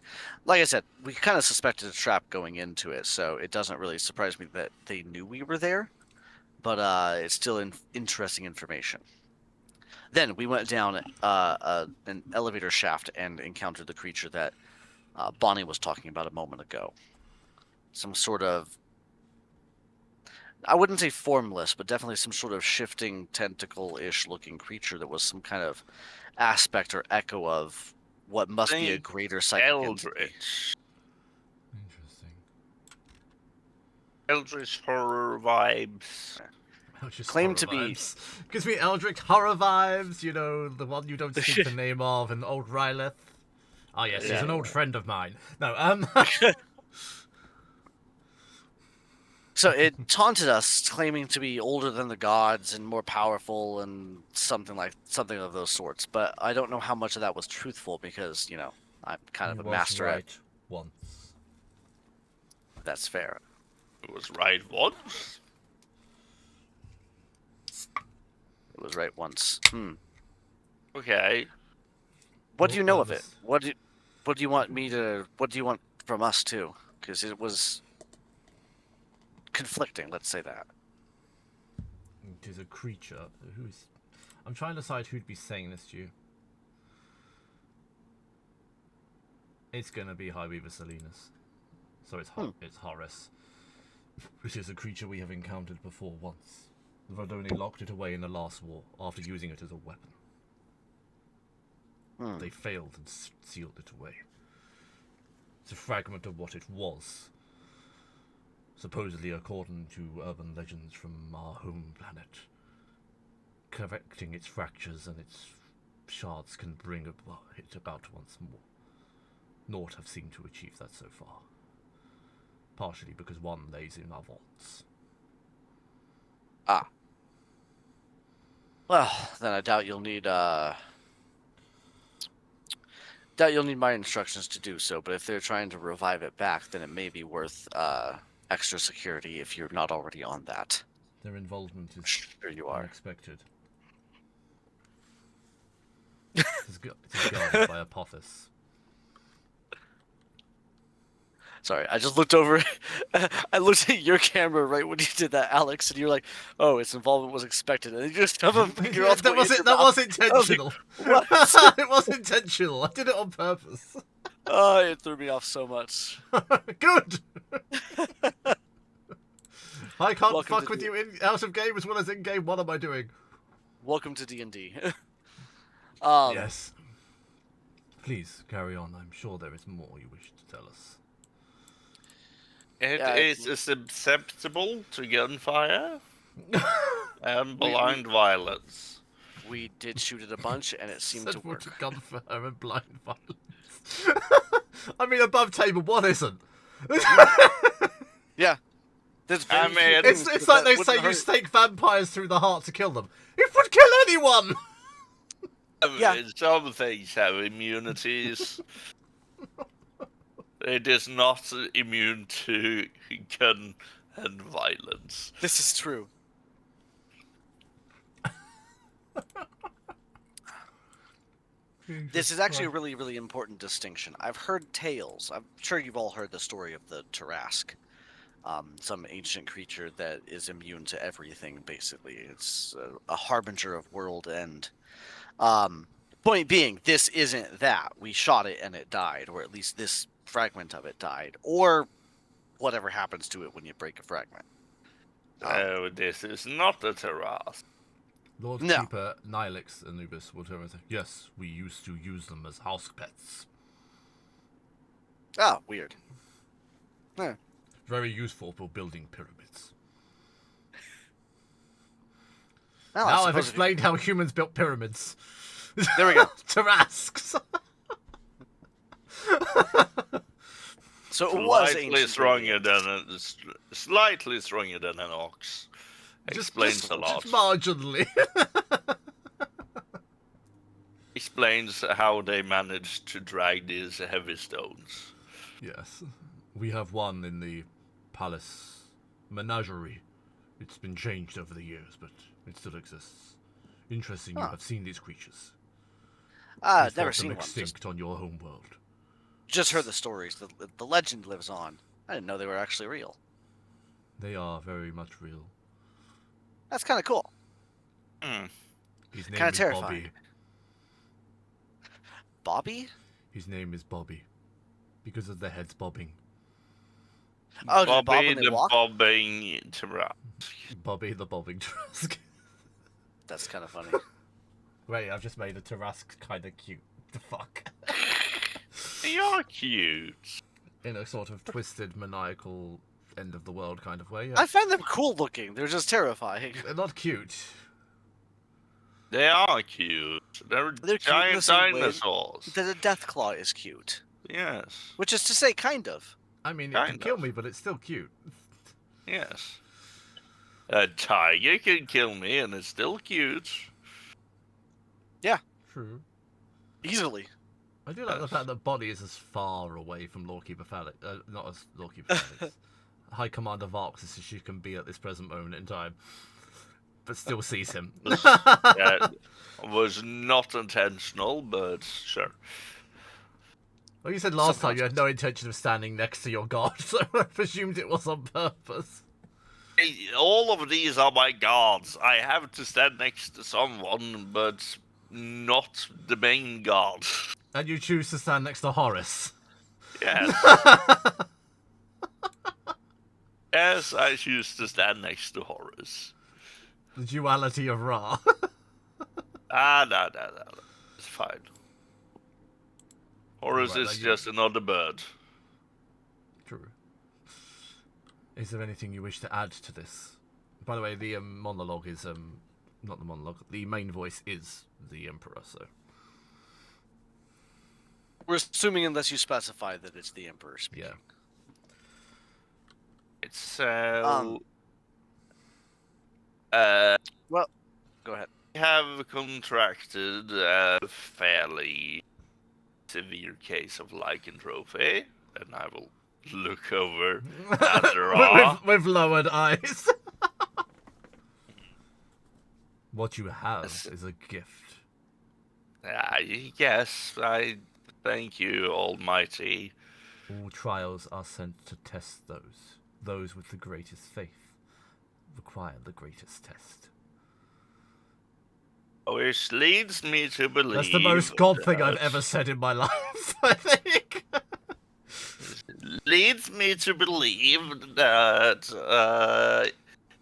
Like I said, we kind of suspected a trap going into it, so it doesn't really surprise me that they knew we were there, but it's still interesting information. Then we went down an elevator shaft and encountered the creature that Bonnie was talking about a moment ago. Some sort of, I wouldn't say formless, but definitely some sort of shifting tentacle-ish looking creature that was some kind of aspect or echo of what must be a greater psychic entity. Eldritch. Interesting. Eldritch horror vibes. Claim to be. Gives me Eldritch horror vibes, you know, the one you don't speak the name of, and old Ryleth. Oh yes, he's an old friend of mine. No, So it taunted us, claiming to be older than the gods and more powerful and something of those sorts. But I don't know how much of that was truthful because, you know, I'm kind of a master right at. once. That's fair. It was right once. It was right once. Okay. What do you know of it? What What do you want What do you want from us too? Because it was conflicting. Let's say that. It is a creature who's. I'm trying to decide who'd be saying this to you. It's gonna be High Weaver Salinas. So it's Horus, which is a creature we have encountered before once. The Voldoni locked it away in the last war after using it as a weapon. They failed and sealed it away. It's a fragment of what it was. Supposedly, according to urban legends from our home planet, correcting its fractures and its shards can bring it about once more. Naught have seemed to achieve that so far. Partially because one lays in our vaults. Ah. Well, then I doubt you'll need my instructions to do so, but if they're trying to revive it back, then it may be worth extra security if you're not already on that. Their involvement is Sure you are. unexpected. It's guarded by Apophis. Sorry, I just looked over. I looked at your camera right when you did that, Alex, and you're like, "Oh, its involvement was expected," and you just have a finger all the way in your That mouth. was intentional. What? It was intentional. I did it on purpose. Oh, it threw me off so much. Good. I can't Welcome fuck to with the- you out of game as well as in game. What am I doing? Welcome to D&D. Yes. Please carry on. I'm sure there is more you wish to tell us. It Yeah, is susceptible to gunfire and blind violence. We did shoot it a bunch, and it seemed to Sensible work. to gunfire and blind violence. I mean, above table, what isn't? Yeah. There's I very mean, few It's things like that they wouldn't say you hurt. stake vampires through the heart to kill them. It would kill anyone! Yeah. Some things have immunities. It is not immune to gun and violence. This is true. This is actually a really, really important distinction. I've heard tales. I'm sure you've all heard the story of the Tarask. some ancient creature that is immune to everything. Basically, it's a harbinger of world end. Point being, this isn't that. We shot it and it died, or at least this fragment of it died, or whatever happens to it when you break a fragment. So this is not a terrace. Lord No. Keeper Nihilix Anubis will turn and say, yes, we used to use them as house pets. Oh, weird. Very useful for building pyramids. Well, Now I I've suppose explained how humans built pyramids. There we go. Tarasques. So it was Slightly ancient stronger aliens. slightly stronger than an ox. Explains a lot. Just marginally. Explains how they managed to drag these heavy stones. Yes. We have one in the palace menagerie. It's been changed over the years, but it still exists. Interesting you Huh. have seen these creatures. I've You never thought them seen one. extinct on your home world. Just heard the stories. The legend lives on. I didn't know they were actually real. They are very much real. That's kind of cool. Hmm. His name Kinda is terrifying. Bobby. Bobby? His name is Bobby. Because of the heads bobbing. Oh, do they bob Bobby when they the walk? bobbing terrace. Bobby the bobbing Tarrasque. That's kind of funny. Wait, I've just made a Tarrasque kind of cute. The fuck? You're cute. In a sort of twisted, maniacal, end of the world kind of way. I Yeah. find them cool looking. They're just terrifying. They're not cute. They are cute. They're They're cute in giant the same way dinosaurs. The Deathclaw is cute. Yes. Which is to say, kind of. I mean, it Kind can kill of. me, but it's still cute. Yes. A tiger can kill me and it's still cute. True. Easily. I do like the Yes. fact that Bonnie is as far away from Lordkeeper Felix, not as Lordkeeper Felix, High Commander Varx as she can be at this present moment in time, but still sees him. That was not intentional, but sure. Well, you said last time you had no intention of standing next to your god, so I presumed it was on purpose. Hey, all of these are my gods. I have to stand next to someone, but not the main god. And you choose to stand next to Horus. Yes. Yes, I choose to stand next to Horus. The duality of Ra. No. It's fine. Horus Right, is like you- just another bird. True. Is there anything you wish to add to this? By the way, the monologue is not the monologue. The main voice is the Emperor. So We're assuming unless you specify that it's the Emperor speaking. yeah. It's so. Well, go ahead. We have contracted a fairly severe case of lycanthropy, and I will look over at Ra. with lowered eyes. What you have is a gift. Yes, I thank you, Almighty. All trials are sent to test those. Those with the greatest faith require the greatest test. Which leads me to believe. That's the most God thing I've that- ever said in my life, I think. Leads me to believe that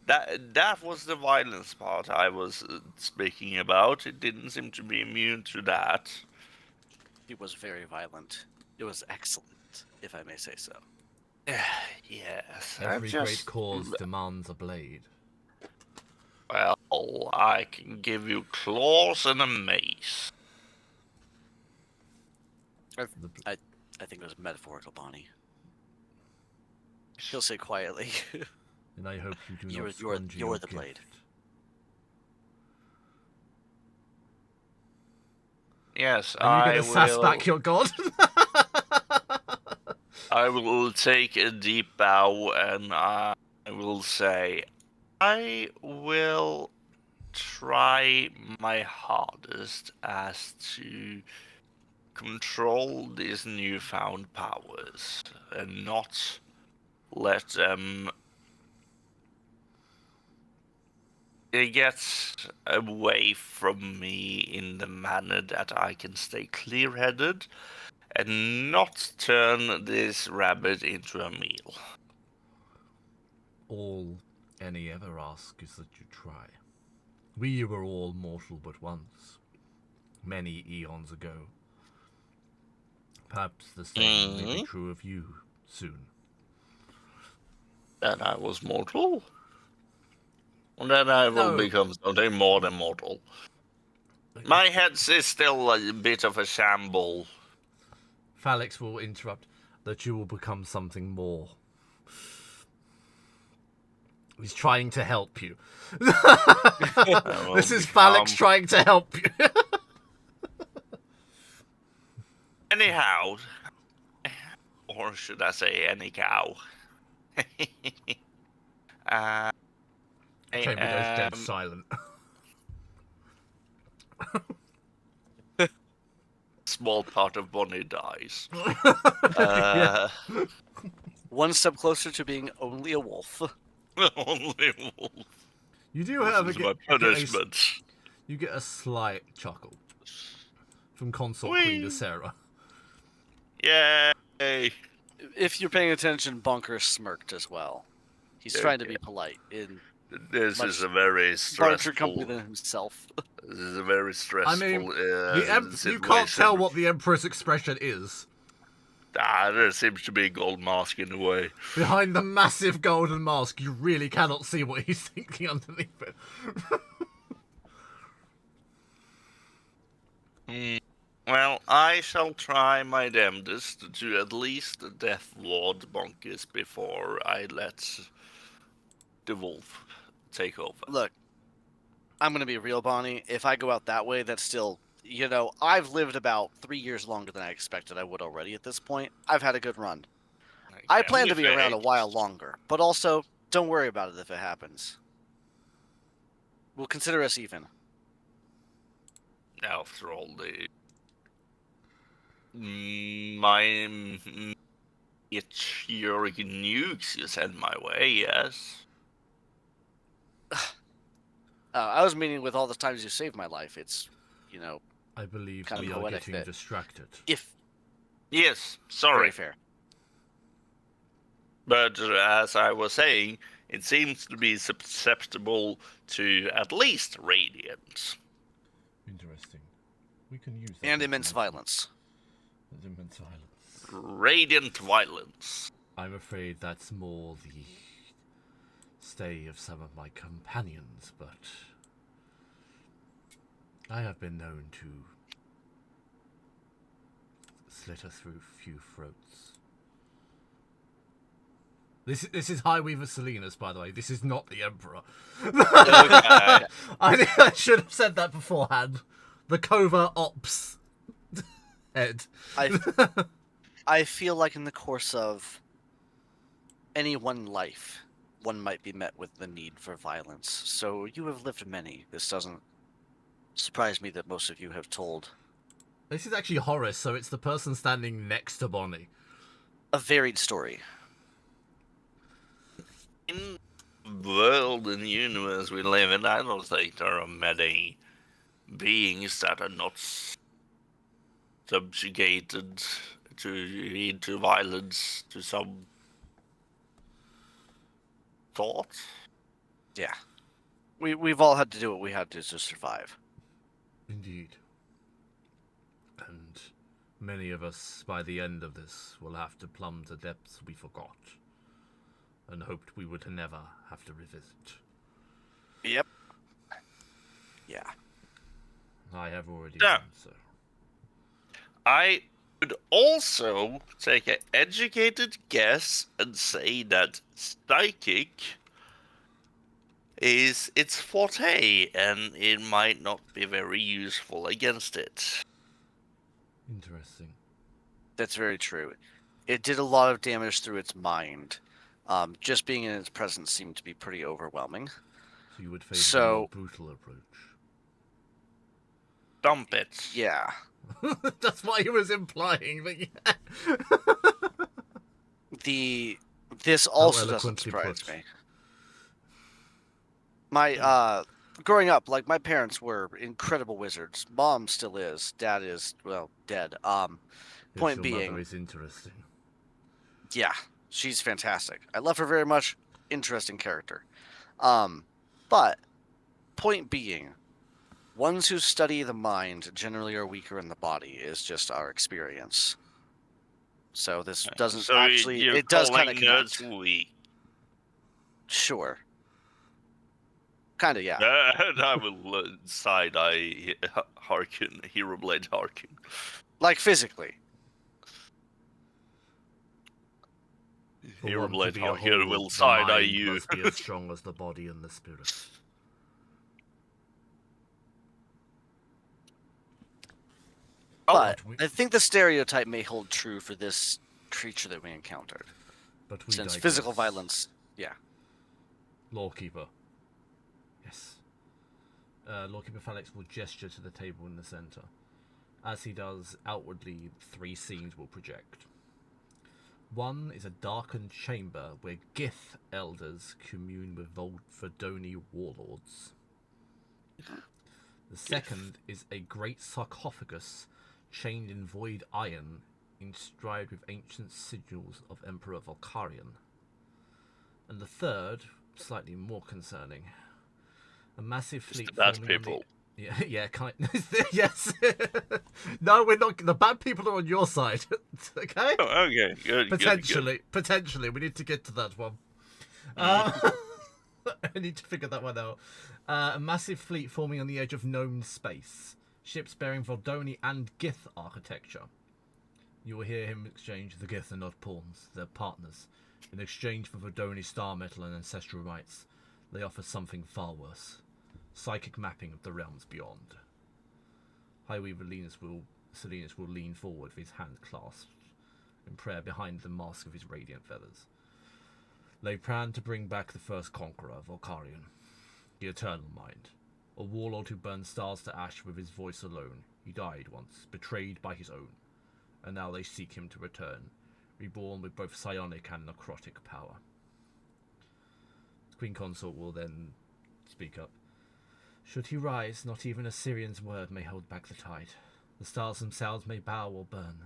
that was the violence part I was speaking about. It didn't seem to be immune to that. He was very violent. It was excellent, if I may say so. Yes. Every great cause demands a blade. Well, I can give you claws and a mace. I think it was metaphorical, Bonnie. He'll say quietly. And I hope you do You're- not you're- squander you're your the blade. gift. Yes, Are you I going to sass will. back your god? I will take a deep bow and I will say, I will try my hardest as to control these newfound powers and not let them get away from me in the manner that I can stay clear-headed and not turn this rabbit into a meal. All any ever ask is that you try. We were all mortal but once, many eons ago. Perhaps the same may be true of you soon. That I was mortal? And then I will become something more than mortal. My head is still a bit of a shamble. Phalix will interrupt. That you will become something more. He's trying to help you. This is Phalix trying to help you. Anyhow, or should I say any cow? Chamber goes dead silent. Small part of Bonnie dies. One step closer to being only a wolf. Only wolf. You do have my punishment. You get a slight chuckle from Consort Queen to Sarah. Yay! If you're paying attention, Bunker smirked as well. He's trying to be polite. This is a very stressful company than himself. This is a very stressful. I mean, situation. you can't tell what the Emperor's expression is. There seems to be a gold mask in the way. Behind the massive golden mask, you really cannot see what he's thinking underneath it. Well, I shall try my damnedest to at least Death Lord Bonkers before I let the wolf take over. Look, I'm going to be real, Bonnie. If I go out that way, that's still... I've lived about 3 years longer than I expected I would already at this point. I've had a good run. I plan to be around a while longer, but also, don't worry about it if it happens. We'll consider us even. After all, my meteoric nukes you send my way, yes? I was meaning with all the times you saved my life. It's, I believe kind we of are getting distracted. Yes, sorry. Very fair. But as I was saying, it seems to be susceptible to at least radiant. Interesting. We can use that. And immense violence. Immense violence. Radiant violence. I'm afraid that's more the stay of some of my companions, but I have been known to slit a few throats. This is High Weaver Salinas, by the way. This is not the Emperor. Okay. I should have said that beforehand. The Covert Ops head. I feel like in the course of any one life, one might be met with the need for violence. So you have lived many. This doesn't surprise me that most of you have told. This is actually Horace, so it's the person standing next to Bonnie. A varied story. In the world and universe we live in, I don't think there are many beings that are not subjugated into violence to some thought. Yeah. We've all had to do what we had to survive. Indeed. And many of us, by the end of this, will have to plumb the depths we forgot and hoped we would never have to revisit. Yep. Yeah. I have already done so. I would also take an educated guess and say that psychic is its forte, and it might not be very useful against it. Interesting. That's very true. It did a lot of damage through its mind. Just being in its presence seemed to be pretty overwhelming. So you would favor a more brutal approach. Dump it. Yeah. That's what he was implying. But yeah. The This also doesn't eloquently surprise put. me. My growing up, like my parents were incredible wizards. Mom still is. Dad is dead. Yes, Point your being, mother is interesting. yeah, she's fantastic. I love her very much. Interesting character. But point being, ones who study the mind generally are weaker in the body is just our experience. So this doesn't So actually. you're It does kind of calling nerds connect. weak. Sure. Kind of, yeah. And I will side-eye Harkin, Hero Blade Harkin. Like physically. For Hero one to Blade be a Harkin whole, will the side-eye mind you. must be as strong as the body and the spirit. But we- I think the stereotype may hold true for this creature that we encountered. But we Since digress. physical violence, yeah. Lawkeeper. Yes. Lawkeeper Felix will gesture to the table in the center. As he does, outwardly, 3 scenes will project. One is a darkened chamber where Gith elders commune with Verdoni warlords. The second is a great sarcophagus chained in void iron, inscribed with ancient sigils of Emperor Volkarion. And the third, slightly more concerning, a massive fleet the bad forming on people. Yeah, kind. Yes. No, we're not. The bad people are on your side. Okay. Oh, okay, good. Potentially, we need to get to that one. I need to figure that one out. A massive fleet forming on the edge of known space. Ships bearing Voldoni and Gith architecture. You will hear him exchange. The Gith are not pawns; they're partners. In exchange for Voldoni star metal and ancestral rights, they offer something far worse. Psychic mapping of the realms beyond. Highweaver Salinas will lean forward with his hand clasped in prayer behind the mask of his radiant feathers. They plan to bring back the first conqueror, Volkarion, the Eternal Mind, a warlord who burned stars to ash with his voice alone. He died once, betrayed by his own, and now they seek him to return, reborn with both psionic and necrotic power. The Queen Consort will then speak up. Should he rise, not even a Syrian's word may hold back the tide. The stars themselves may bow or burn.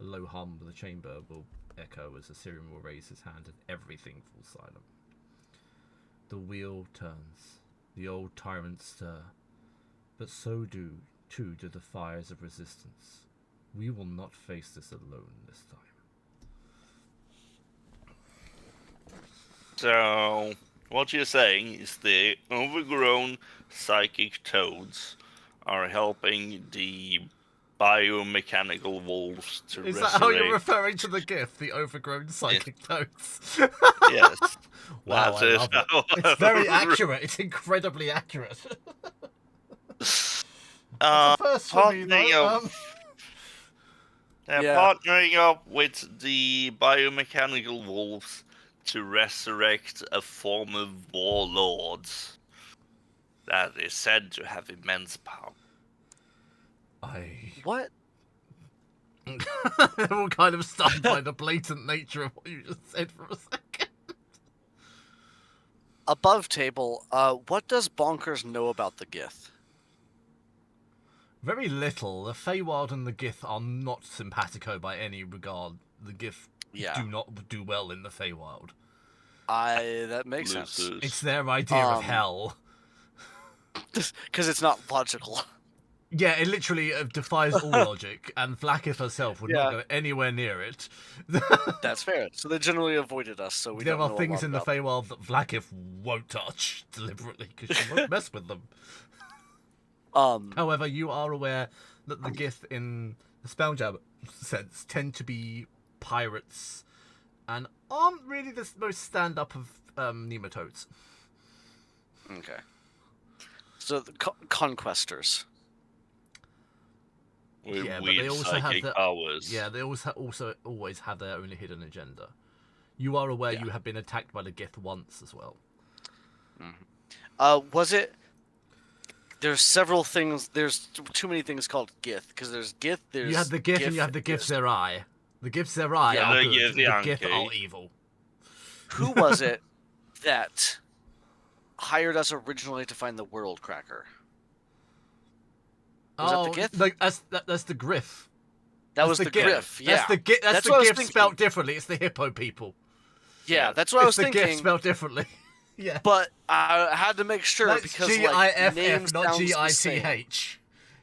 A low hum of the chamber will echo as the Syrian will raise his hand and everything falls silent. The wheel turns. The old tyrants stir. But so too do the fires of resistance. We will not face this alone this time. So, what you're saying is the overgrown psychic toads are helping the biomechanical wolves to Is resurrect. that how you're referring to the gift, the overgrown psychic toads? Yes. Wow, That I is love it. how- It's very accurate. It's incredibly accurate. Uh, It's a first for me, partnering though. up- They're Yeah. partnering up with the biomechanical wolves to resurrect a former warlord that is said to have immense power. What? I'm all kind of stunned by the blatant nature of what you just said for a second. Above table, what does Bonkers know about the Gith? Very little. The Feywild and the Gith are not simpatico by any regard. The Gith Yeah. do not do well in the Feywild. That makes sense. Losers. It's their idea of hell. Because it's not logical. Yeah, it literally defies all logic, and Vlaakith herself would not Yeah. go anywhere near it. That's fair. So they generally avoided us, so we There don't are know a things lot in the about Feywild that Vlaakith won't touch deliberately because she won't mess with them. them. However, you are aware that the Gith in the Spelljammer sense tend to be pirates and aren't really the most stand-up of nematodes. Okay. So the conquestors. With Yeah, but weird they also have psychic the- powers. Yeah, they also always have their own hidden agenda. You are aware Yeah. you have been attacked by the Gith once as well. Was it? There's several things. There's too many things called Gith because there's Gith. There's You have the Gith and you have the Gith Zerai. The Gith Zerai Yeah, are the good. Gith The Gith Yankee. are evil. Who was it that hired us originally to find the World Cracker? Was that the Gith? Like, that's the Griff. That That's was the Gith. Griff. Yeah, That's the what I was Gith thinking. spelled differently. It's the hippo people. Yeah, that's what I was It's the Gith thinking. spelled differently. Yeah. But I had to make sure That's because GIFF, names not sounds the same. GITH.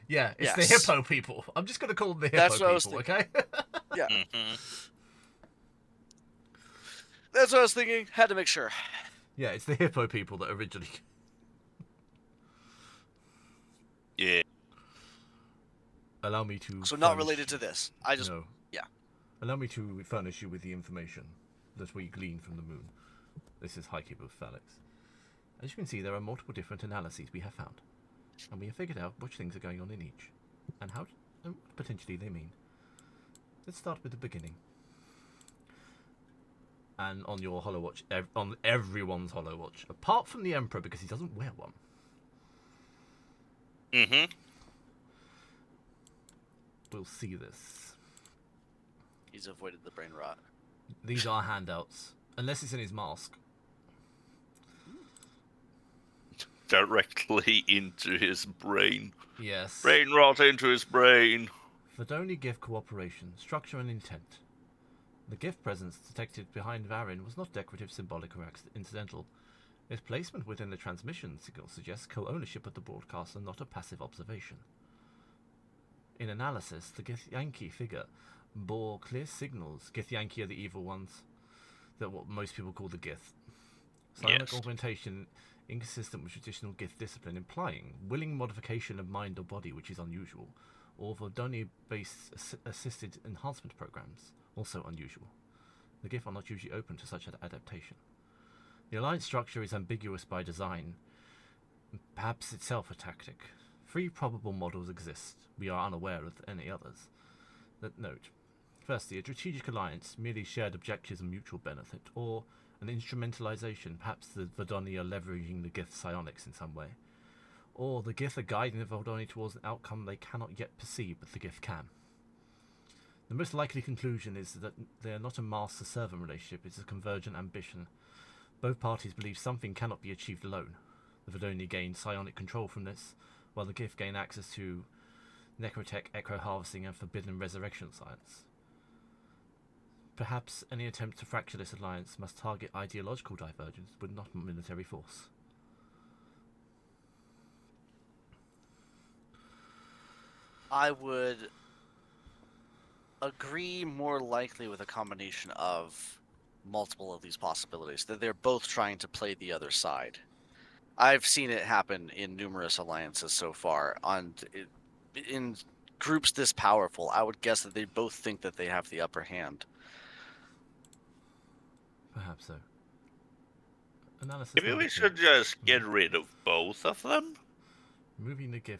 Yeah, it's the Yes. hippo people. I'm just gonna call them the hippo That's what I was people, thinking. okay? Yeah, Mhm. that's what I was thinking. Had to make sure. Yeah, it's the hippo people that originally. Yeah. Allow me to. So not furnish- related to this. I just No. yeah. Allow me to furnish you with the information that we glean from the moon. This is Highkeep of Phalanx. As you can see, there are multiple different analyses we have found, and we have figured out which things are going on in each, and how and what potentially they mean. Let's start with the beginning. And on your Holowatch, on everyone's Holowatch, apart from the Emperor because he doesn't wear one. Mhm. We'll see this. He's avoided the brain rot. These are handouts, unless it's in his mask. Directly into his brain. Yes. Brain rot into his brain. Fedoni gift cooperation, structure and intent. The gift presence detected behind Varin was not decorative, symbolic, or incidental. Its placement within the transmission signal suggests co-ownership of the broadcast and not a passive observation. In analysis, the Githyanki figure bore clear signals. Githyanki are the evil ones, that what most people call the Gith. Psionic Yes. augmentation inconsistent with traditional Gith discipline, implying willing modification of mind or body, which is unusual, or Vodoni-based assisted enhancement programs, also unusual. The Gith are not usually open to such an adaptation. The alliance structure is ambiguous by design, perhaps itself a tactic. 3 probable models exist. We are unaware of any others. Note. Firstly, a strategic alliance, merely shared objectives and mutual benefit, or an instrumentalization, perhaps the Vodoni are leveraging the Gith psionics in some way. Or the Gith are guiding the Vodoni towards an outcome they cannot yet perceive, but the Gith can. The most likely conclusion is that they are not a master-servant relationship, it's a convergent ambition. Both parties believe something cannot be achieved alone. The Vodoni gain psionic control from this, while the Gith gain access to necrotech, echo harvesting, and forbidden resurrection science. Perhaps any attempt to fracture this alliance must target ideological divergence, but not military force. I would agree more likely with a combination of multiple of these possibilities, that they're both trying to play the other side. I've seen it happen in numerous alliances so far. In groups this powerful, I would guess that they both think that they have the upper hand. Perhaps so. Analysis Maybe number we 2. should just get rid of both of them. Removing the GIF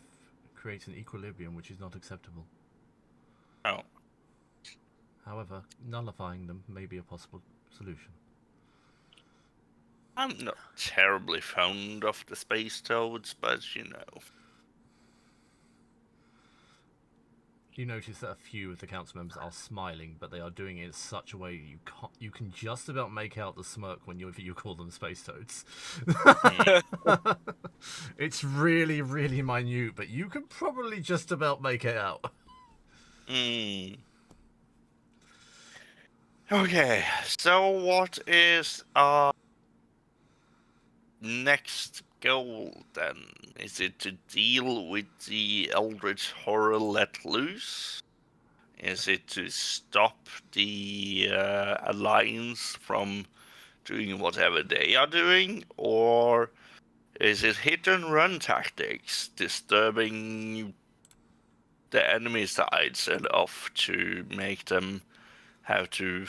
creates an equilibrium which is not acceptable. Oh. However, nullifying them may be a possible solution. I'm not terribly fond of the space toads, but you know. You notice that a few of the council members are smiling, but they are doing it in such a way you can just about make out the smirk when you call them space toads. It's really, really minute, but you can probably just about make it out. Okay, so what is our next goal then? Is it to deal with the Eldritch Horror let loose? Is it to stop the Alliance from doing whatever they are doing? Or is it hit and run tactics, disturbing the enemy sides enough to make them have to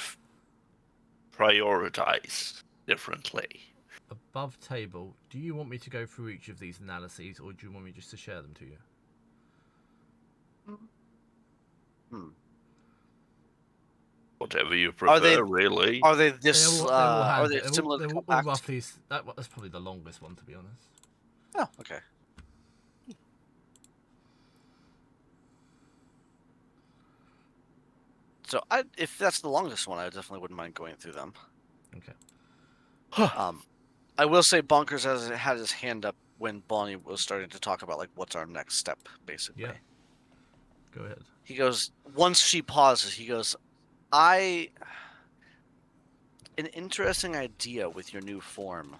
prioritize differently? Above table, do you want me to go through each of these analyses, or do you want me just to share them to you? Whatever you prefer, really. Are they this? Are they they're similar? all compact? roughly. That's probably the longest one, to be honest. Oh, okay. So if that's the longest one, I definitely wouldn't mind going through them. Okay. I will say Bonkers had his hand up when Bonnie was starting to talk about like what's our next step, basically. Yeah. Go ahead. He goes, once she pauses, he goes, an interesting idea with your new form,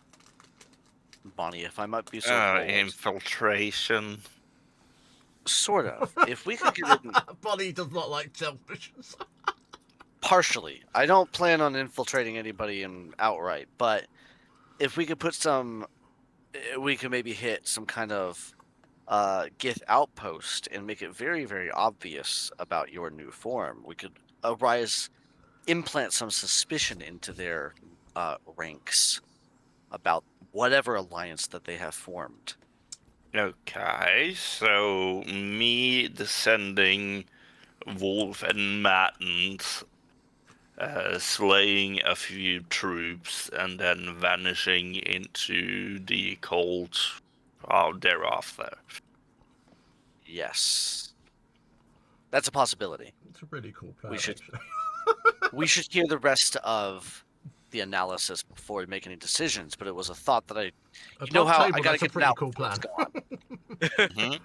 Bonnie, if I might be so bold. Infiltration. Sort of. If we could get it Bonnie does not like televisions. partially. I don't plan on infiltrating anybody outright, but if we could put we could maybe hit some kind of Gith outpost and make it very, very obvious about your new form. We could implant some suspicion into their ranks about whatever alliance that they have formed. Okay, so me descending Wolf and Mattens, slaying a few troops, and then vanishing into the cold thereafter. Yes. That's a possibility. It's a really cool plan. We should- actually. We should hear the rest of the analysis before we make any decisions, but it was a thought that A you know top how table, I gotta that's a get it pretty out cool before it's plan. gone. Mhm.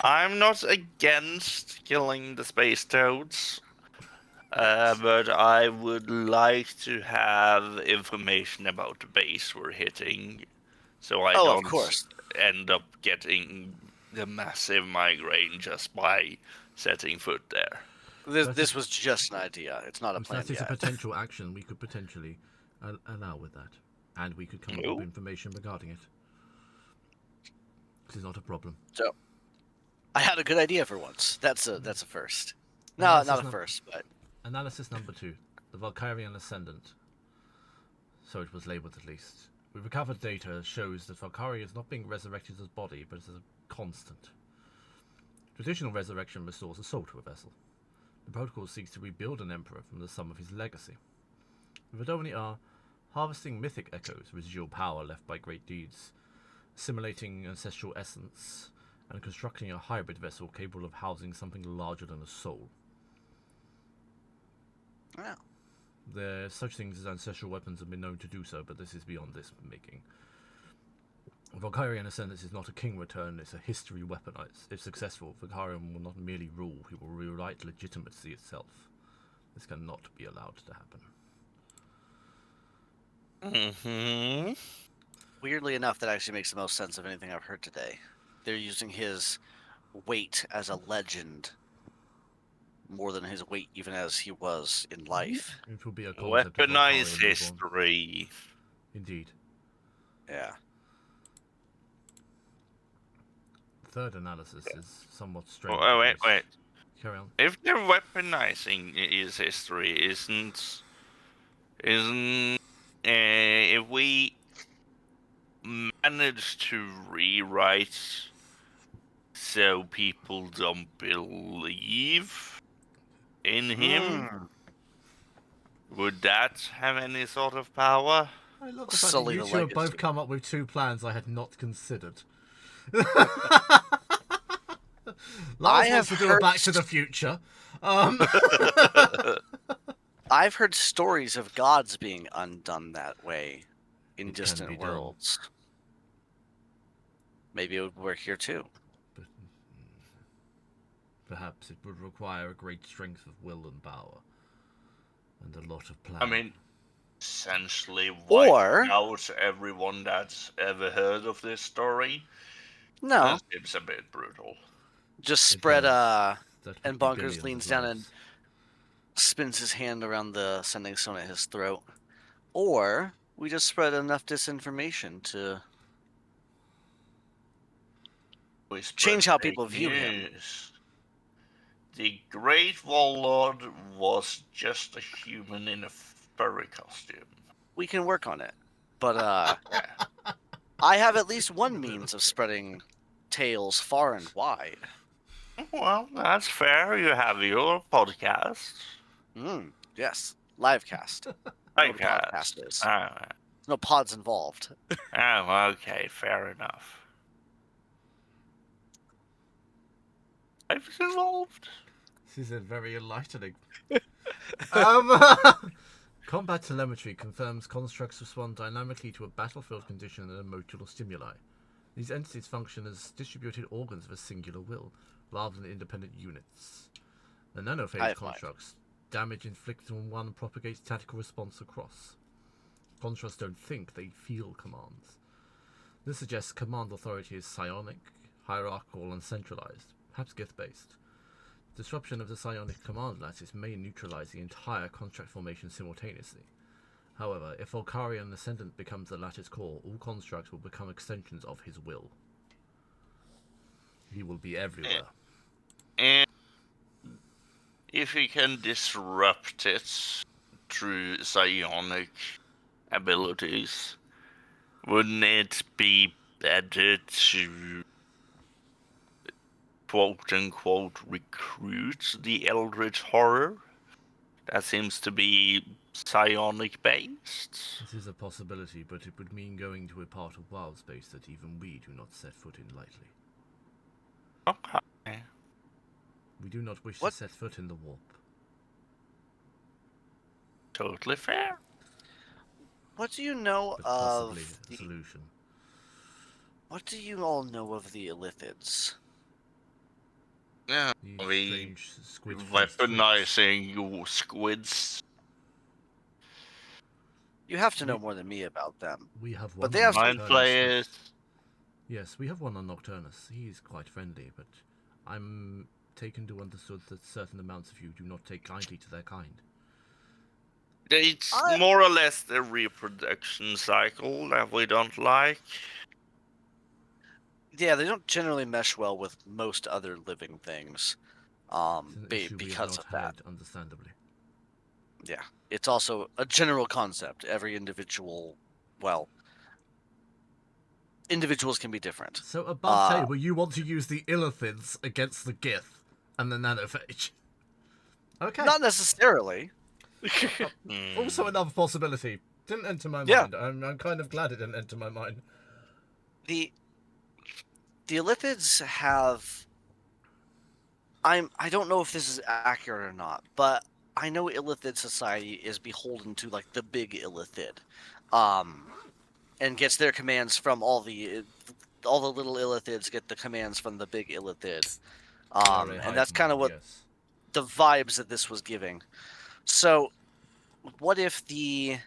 I'm not against killing the space toads, but I would like to have information about the base we're hitting, so I Oh, don't of course. end up getting the massive migraine just by setting foot there. This was just an idea. It's not a plan That is a yet. potential action we could potentially allow with that, and we could come up No. with information regarding it. This is not a problem. So, I had a good idea for once. That's a first. No, Analysis not a num- first, but Analysis number 2. The Valkyrian Ascendant. So it was labelled at least. We recovered data shows that Valkyrie is not being resurrected as body, but as a constant. Traditional resurrection restores a soul to a vessel. The protocol seeks to rebuild an emperor from the sum of his legacy. The Vadoni are harvesting mythic echoes, residual power left by great deeds, assimilating ancestral essence, and constructing a hybrid vessel capable of housing something larger than a soul. yeah. There such things as ancestral weapons have been known to do so, but this is beyond this making. Valkyrian Ascendance is not a king return, it's a history weaponized. If successful, Valkyrian will not merely rule, he will rewrite legitimacy itself. This cannot be allowed to happen. Mm-hmm. Weirdly enough, that actually makes the most sense of anything I've heard today. They're using his weight as a legend more than his weight even as he was in life. It will be a concept of Weaponize Valkyrian history. Indeed. Yeah. Third analysis is somewhat strange. Oh, wait. Carry on. If they're weaponizing his history, if we manage to rewrite so people don't believe in him, would that have any sort of power? I love the fact that Sully you the two have both legacy. come up with 2 plans I had not considered. Lars wants to do a Back to the Future. I've heard stories of gods being undone that way in It can be distant done. worlds. Maybe it would work here too. But, perhaps it would require a great strength of will and power. And a lot of planning. I mean, essentially Or- wipe out everyone that's ever heard of this story. No, That seems a bit brutal. just It spread does. That would and be Bonkers billions leans of down lives. spins his hand around the sending stone at his throat. Or we just spread enough disinformation to We spread change how fake people view him. news. The Great Warlord was just a human in a furry costume. We can work on it. But I have at least one means of spreading tales far and wide. Well, that's fair. You have your podcast. Yes. Livecast. I know what a Podcast. podcast is. Ah, There's no pods involved. oh, okay, fair enough. Life's involved. This is a very enlightening. Combat telemetry confirms constructs respond dynamically to a battlefield condition and emotional stimuli. These entities function as distributed organs of a singular will, rather than independent units. The nanophage constructs, damage inflicted on one propagates tactical response across. Constructs don't think, they feel commands. This suggests command authority is psionic, hierarchical, and centralized, perhaps Gith-based. Disruption of the psionic command lattice may neutralize the entire construct formation simultaneously. However, if Volcarian Ascendant becomes the lattice core, all constructs will become extensions of his will. He will be everywhere. And if he can disrupt it through psionic abilities, wouldn't it be better to quote-unquote recruit the Eldritch Horror? That seems to be psionic-based. This is a possibility, but it would mean going to a part of wild space that even we do not set foot in lightly. Okay. We do not wish to set foot in the warp. Totally fair. What do you know But possibly of a solution. What do you all know of the Illithids? Yeah, These we strange squid weaponizing you squids. You have to know more than me about them. We have one. But they have Mind players. Yes, we have one on Nocturnus. He's quite friendly, but I'm taken to understood that certain amounts of you do not take kindly to their kind. It's more or less the reproduction cycle that we don't like. Yeah, they don't generally mesh well with most other living things. Because of that. Understandably. Yeah, it's also a general concept. Every individual, individuals can be different. So above table, you want to use the Illithids against the Gith and the Nanophage. Okay. Not necessarily. Also another possibility. Didn't enter my mind. I'm kind of glad it didn't enter my mind. The Illithids have... I don't know if this is accurate or not, but I know Illithid society is beholden to, like, the big Illithid. And gets their commands from all the little Illithids get the commands from the big Illithid. And that's kind of what the vibes that this was giving. So, what if the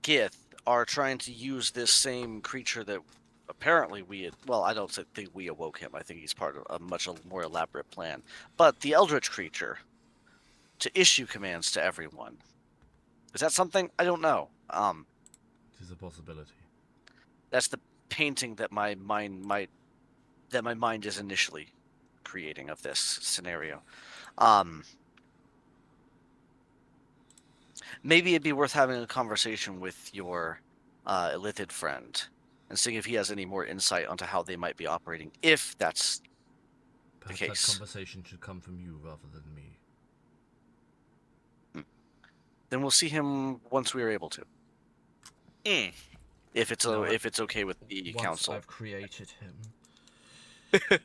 Gith are trying to use this same creature that apparently I don't think we awoke him. I think he's part of a much more elaborate plan. But the Eldritch creature to issue commands to everyone. Is that something? I don't know. It is a possibility. That's the painting that my mind is initially creating of this scenario. Maybe it'd be worth having a conversation with your Illithid friend and seeing if he has any more insight onto how they might be operating, if that's the case. That conversation should come from you rather than me. Then we'll see him once we are able to. If it's okay with the council. I've created him.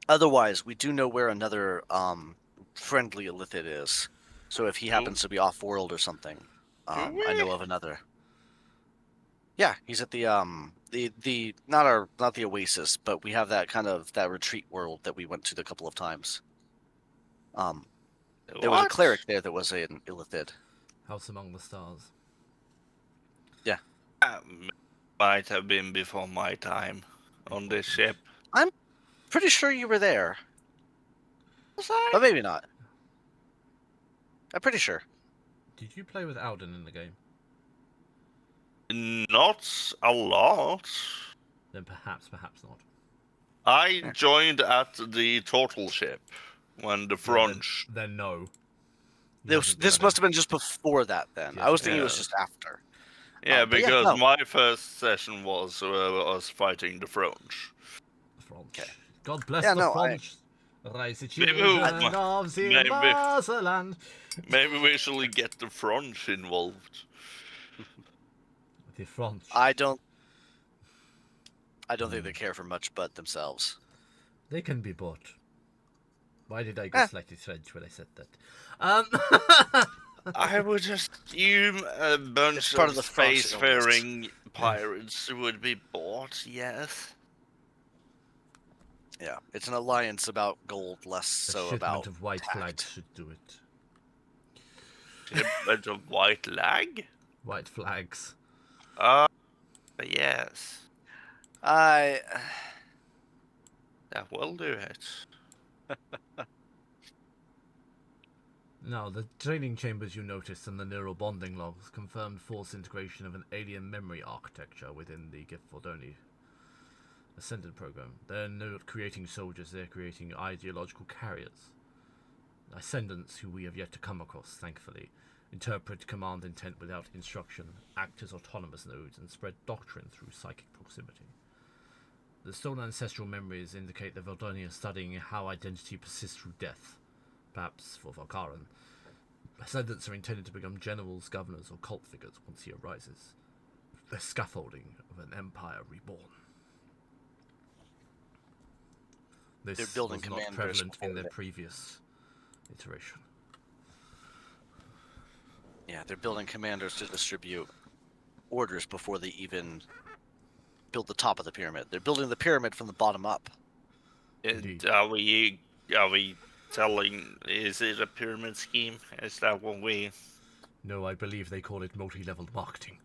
Otherwise, we do know where another friendly Illithid is. So if he happens to be off-world or something, I know of another. Yeah, he's at the not the Oasis, but we have that retreat world that we went to a couple of times. There was a cleric there that was an Illithid. House Among the Stars. Yeah. Might have been before my time on this ship. I'm pretty sure you were there. Was I? But maybe not. I'm pretty sure. Did you play with Alden in the game? Not a lot. Then perhaps not. I joined at the turtle ship when the French. Then no. This must have been just before that then. Yes, I was thinking it was just after. Yeah, because my first session was us fighting the French. Okay. God bless the French. Rise the children of Zimbazaland. Maybe we should get the French involved. The French. I don't think they care for much but themselves. They can be bought. Why did I go slightly French when I said that? I would assume a bunch part of of the French spacefaring pirates would be bought, yes. Yeah, it's an alliance about gold, less A so shipment about of white tact. flags should do it. Shipment of white lag? White flags. Yes. I That will do it. Now, the training chambers you noticed in the neural bonding logs confirmed force integration of an alien memory architecture within the Gifordoni Ascendant program. They're not creating soldiers, they're creating ideological carriers. Ascendants who we have yet to come across, thankfully, interpret command intent without instruction, act as autonomous nodes, and spread doctrine through psychic proximity. The stolen ancestral memories indicate that Valdoni is studying how identity persists through death. Perhaps for Valkaran, Ascendants are intended to become generals, governors, or cult figures once he arises. The scaffolding of an empire reborn. This They're building was not commanders prevalent in before their they- previous iteration. Yeah, they're building commanders to distribute orders before they even build the top of the pyramid. They're building the pyramid from the bottom up. And Indeed. are we telling, is it a pyramid scheme? Is that what we... No, I believe they call it multi-level marketing.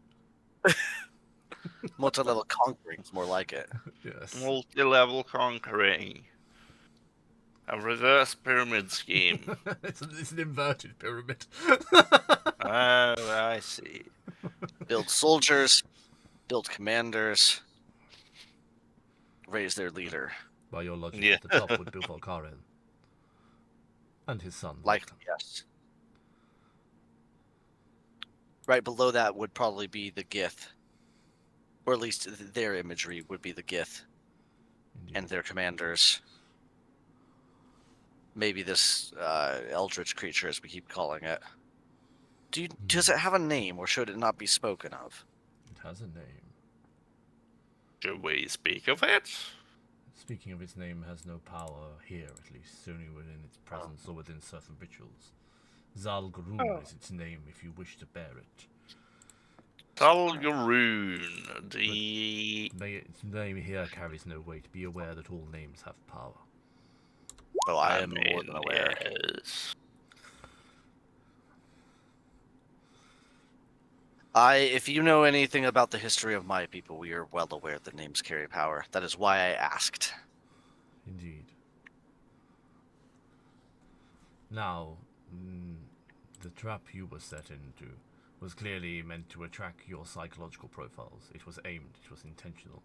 Multi-level conquering is more like it. Yes. Multi-level conquering. A reverse pyramid scheme. it's an inverted pyramid. Oh, I see. Build soldiers, build commanders, raise their leader. By your logic, Yeah. at the top would be Valkaran. And his son. Likely, yes. Right below that would probably be the Gith. Or at least their imagery would be the Gith Indeed. and their commanders. Maybe this eldritch creature, as we keep calling it. Does it have a name, or should it not be spoken of? It has a name. Should we speak of it? Speaking of its name, has no power here, at least, only within its presence or within certain rituals. Zalgaroon is its name if you wish to bear it. Talgaroon, the... Its name here carries no weight. Be aware that all names have power. Oh, I am more than aware. Yes. If you know anything about the history of my people, we are well aware that names carry power. That is why I asked. Indeed. Now, the trap you were set into was clearly meant to attract your psychological profiles. It was aimed, it was intentional.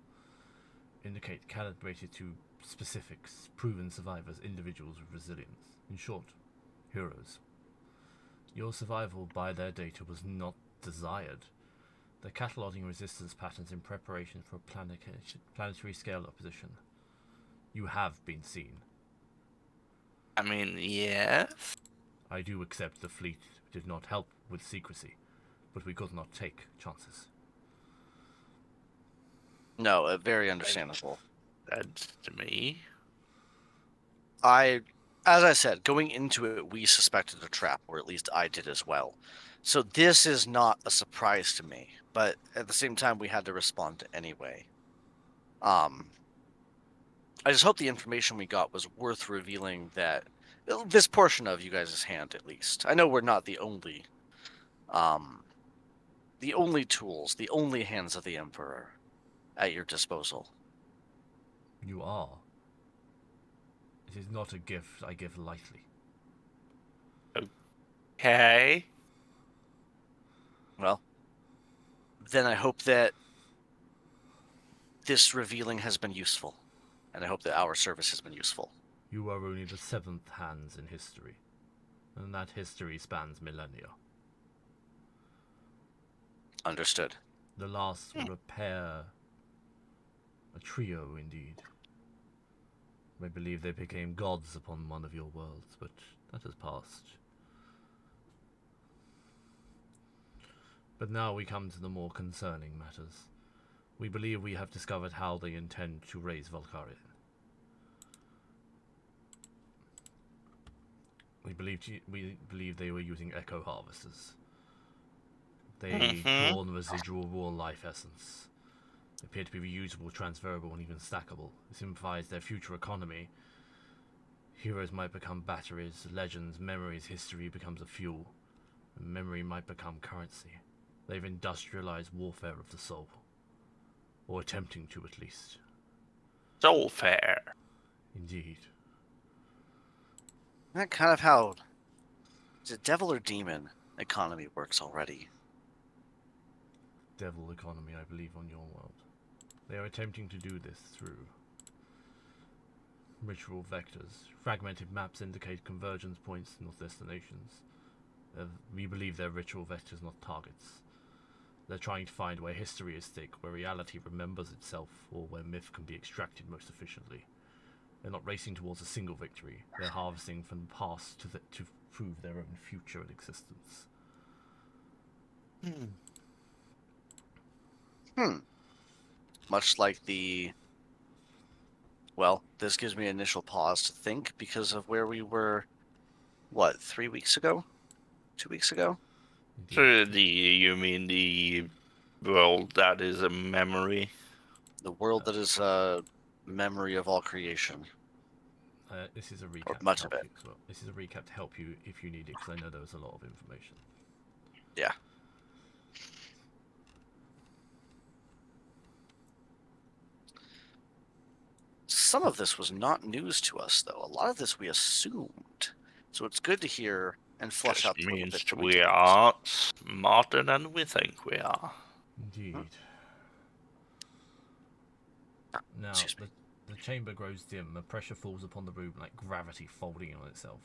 Indicate calibrated to specifics, proven survivors, individuals with resilience. In short, heroes. Your survival by their data was not desired. They're cataloguing resistance patterns in preparation for a planetary scale opposition. You have been seen. I mean, yes. I do accept the fleet did not help with secrecy, but we could not take chances. No, very understandable. That's to me. As I said, going into it, we suspected a trap, or at least I did as well. So this is not a surprise to me, but at the same time, we had to respond anyway. I just hope the information we got was worth revealing that this portion of you guys' hand, at least. I know we're not the only tools, the only hands of the Emperor at your disposal. You are. It is not a gift I give lightly. Okay. Well, then I hope that this revealing has been useful, and I hope that our service has been useful. You are only the seventh hands in history, and that history spans millennia. Understood. The last will repair a trio, indeed. I believe they became gods upon one of your worlds, but that has passed. But now we come to the more concerning matters. We believe we have discovered how they intend to raise Valkyria. We believe they were using echo harvesters. They Mhm. draw on the residual raw life essence. They appear to be reusable, transferable, and even stackable. This implies their future economy. Heroes might become batteries, legends, memories, history becomes a fuel. And memory might become currency. They've industrialized warfare of the soul. Or attempting to, at least. Soul fair. Indeed. Isn't that kind of how the devil or demon economy works already? Devil economy, I believe, on your world. They are attempting to do this through ritual vectors. Fragmented maps indicate convergence points, not destinations. We believe they're ritual vectors, not targets. They're trying to find where history is thick, where reality remembers itself, or where myth can be extracted most efficiently. They're not racing towards a single victory. They're harvesting from the past to prove their own future and existence. Much like the... Well, this gives me an initial pause to think because of where we were, 3 weeks ago? 2 weeks ago? So you mean the world that is a memory? The world that is a memory of all creation. This is a recap Or much to of help it. you as well. This is a recap to help you if you need it, because I know there was a lot of information. Yeah. Some of this was not news to us, though. A lot of this we assumed. So it's good to hear and flush Just out the little means bits that we didn't. are smarter than we think we are. Indeed. Now, Excuse me. the chamber grows dim. The pressure falls upon the room like gravity folding in on itself.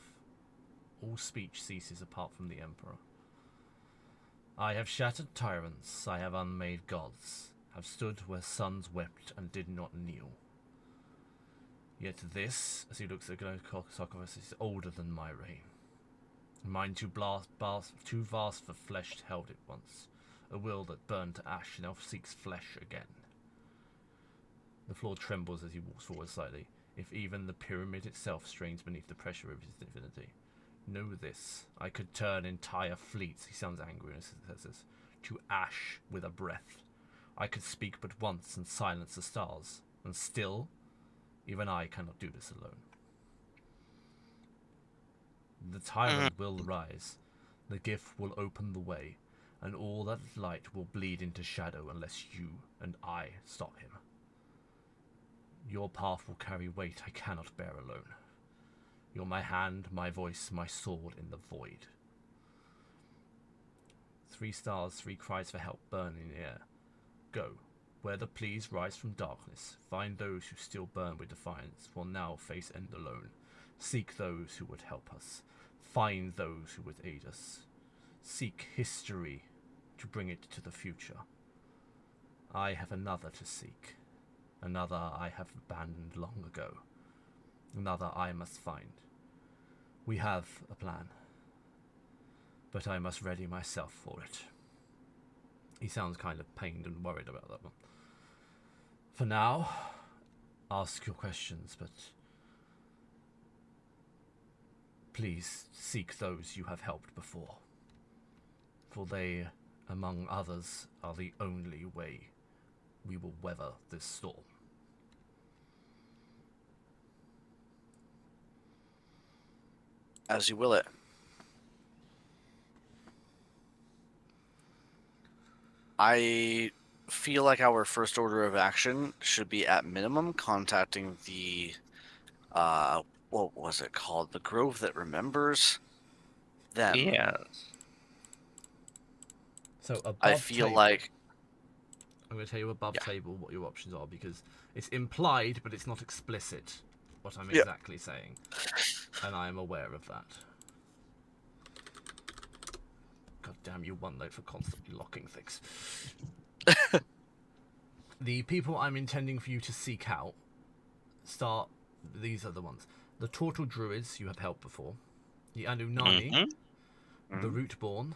All speech ceases apart from the Emperor. I have shattered tyrants. I have unmade gods. Have stood where suns wept and did not kneel. Yet this, as he looks at Sarcophagus, is older than my reign. Mine too vast for flesh held it once. A will that burned to ash now seeks flesh again. The floor trembles as he walks forward slightly, if even the pyramid itself strains beneath the pressure of his divinity. Know this, I could turn entire fleets, he sounds angry as he says this, to ash with a breath. I could speak but once and silence the stars, and still, even I cannot do this alone. The tyrant will rise, the gift will open the way, and all that light will bleed into shadow unless you and I stop him. Your path will carry weight I cannot bear alone. You're my hand, my voice, my sword in the void. 3 stars, 3 cries for help burn in the air. Go, where the pleas rise from darkness. Find those who still burn with defiance, will now face end alone. Seek those who would help us. Find those who would aid us. Seek history to bring it to the future. I have another to seek. Another I have abandoned long ago. Another I must find. We have a plan, but I must ready myself for it. He sounds kind of pained and worried about that one. For now, ask your questions, but please seek those you have helped before, for they, among others, are the only way we will weather this storm. As you will it. I feel like our first order of action should be at minimum contacting the what was it called? The Grove that remembers them. Yes. So above I feel table, like I'm going to tell you above table what your options are, because it's implied but it's not explicit what I'm exactly saying, and I am aware of that. God damn you, OneNote, for constantly locking things. The people I'm intending for you to seek out these are the ones. The Turtle Druids you have helped before. The Anunnaki. The Rootborn.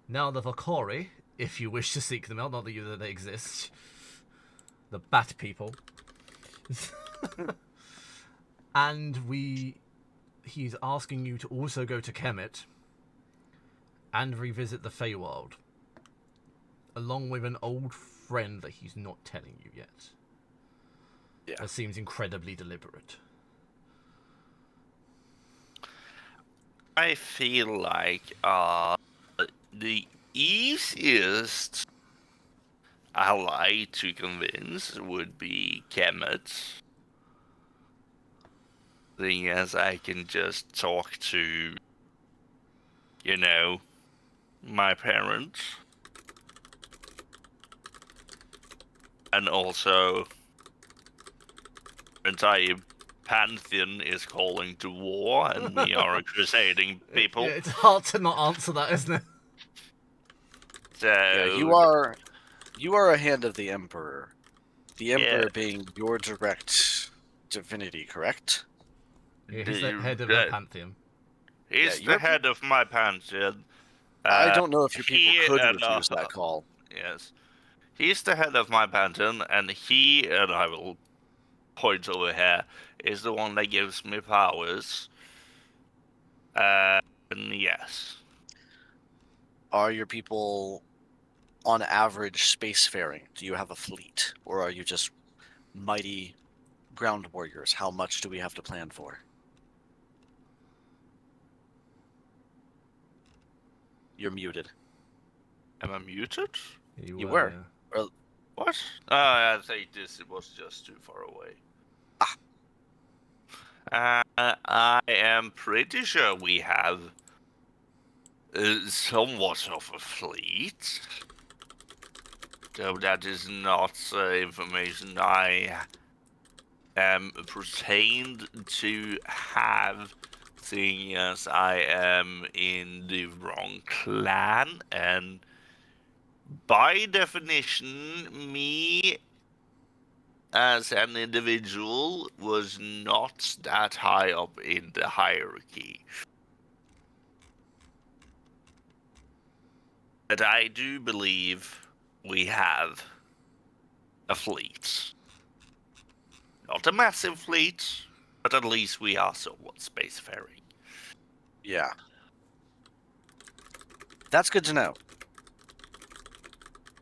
Now the Valkyrie, if you wish to seek them out, not that they exist. The Bat People. And he's asking you to also go to Kemet and revisit the Feywild, along with an old friend that he's not telling you yet. Yeah. That seems incredibly deliberate. I feel like the easiest ally to convince would be Kemet. Seeing as I can just talk to, my parents. And also, entire pantheon is calling to war, and we are a crusading people. Yeah, it's hard to not answer that, isn't it? So Yeah, you are a hand of the Emperor. The Emperor being your direct divinity, correct? Yeah, he's the head of the pantheon. He's Yeah, the head of my pantheon. I don't know if your people could and, refuse that call. Yes. He's the head of my pantheon, and he, and I will point over here, is the one that gives me powers. And yes. Are your people, on average, spacefaring? Do you have a fleet? Or are you just mighty ground warriors? How much do we have to plan for? You're muted. Am I muted? You were. Yeah. What? I think this was just too far away. I am pretty sure we have somewhat of a fleet. Though that is not information I am pertained to have, seeing as I am in the wrong clan, and by definition, me as an individual was not that high up in the hierarchy. But I do believe we have a fleet. Not a massive fleet, but at least we are somewhat spacefaring. Yeah. That's good to know.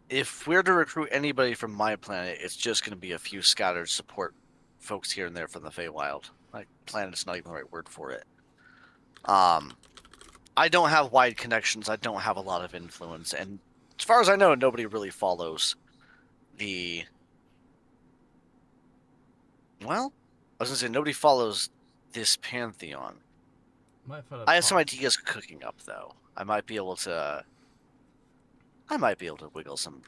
If we're to recruit anybody from my planet, it's just going to be a few scattered support folks here and there from the Feywild. Like, planet's not even the right word for it. I don't have wide connections. I don't have a lot of influence. And as far as I know, nobody really follows the... Well, I was going to say, nobody follows this pantheon. I have some ideas cooking up, though. I might be able to wiggle some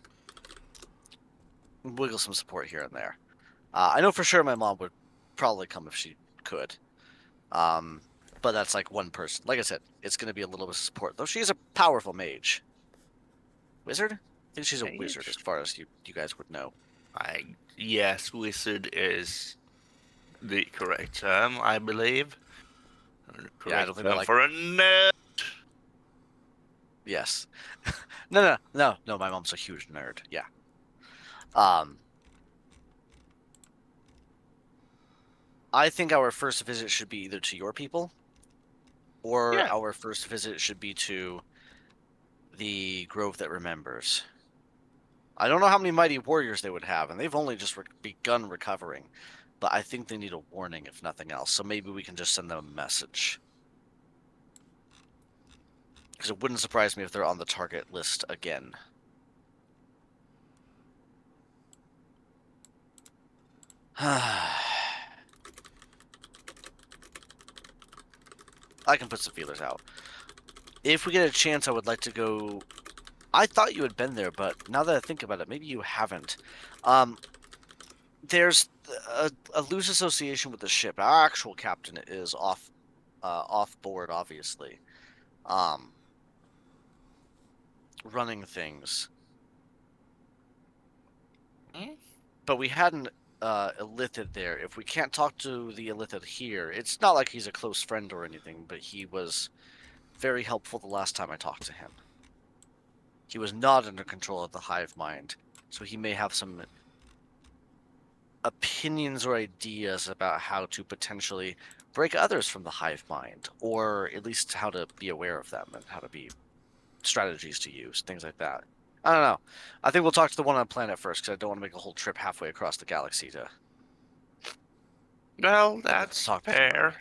support here and there. I know for sure my mom would probably come if she could. But that's like one person. Like I said, it's going to be a little bit of support, though she's a powerful mage. Wizard? I think she's a wizard, as far as you guys would know. Yes, wizard is the correct term, I believe. Yeah, I don't think for a nerd. Yes. No, my mom's a huge nerd. Yeah. I think our first visit should be either to your people, or our first visit should be to the Grove that Remembers. I don't know how many mighty warriors they would have, and they've only just begun recovering. But I think they need a warning, if nothing else. So maybe we can just send them a message. Because it wouldn't surprise me if they're on the target list again. I can put some feelers out. If we get a chance, I would like to go... I thought you had been there, but now that I think about it, maybe you haven't. There's a loose association with the ship. Our actual captain is off board, obviously. Running things. But we had an Illithid there. If we can't talk to the Illithid here, it's not like he's a close friend or anything, but he was very helpful the last time I talked to him. He was not under control of the hive mind, so he may have some opinions or ideas about how to potentially break others from the hive mind, or at least how to be aware of them and how to be strategies to use, things like that. I don't know. I think we'll talk to the one on planet first because I don't want to make a whole trip halfway across the galaxy to Well, that's talk to somebody. fair.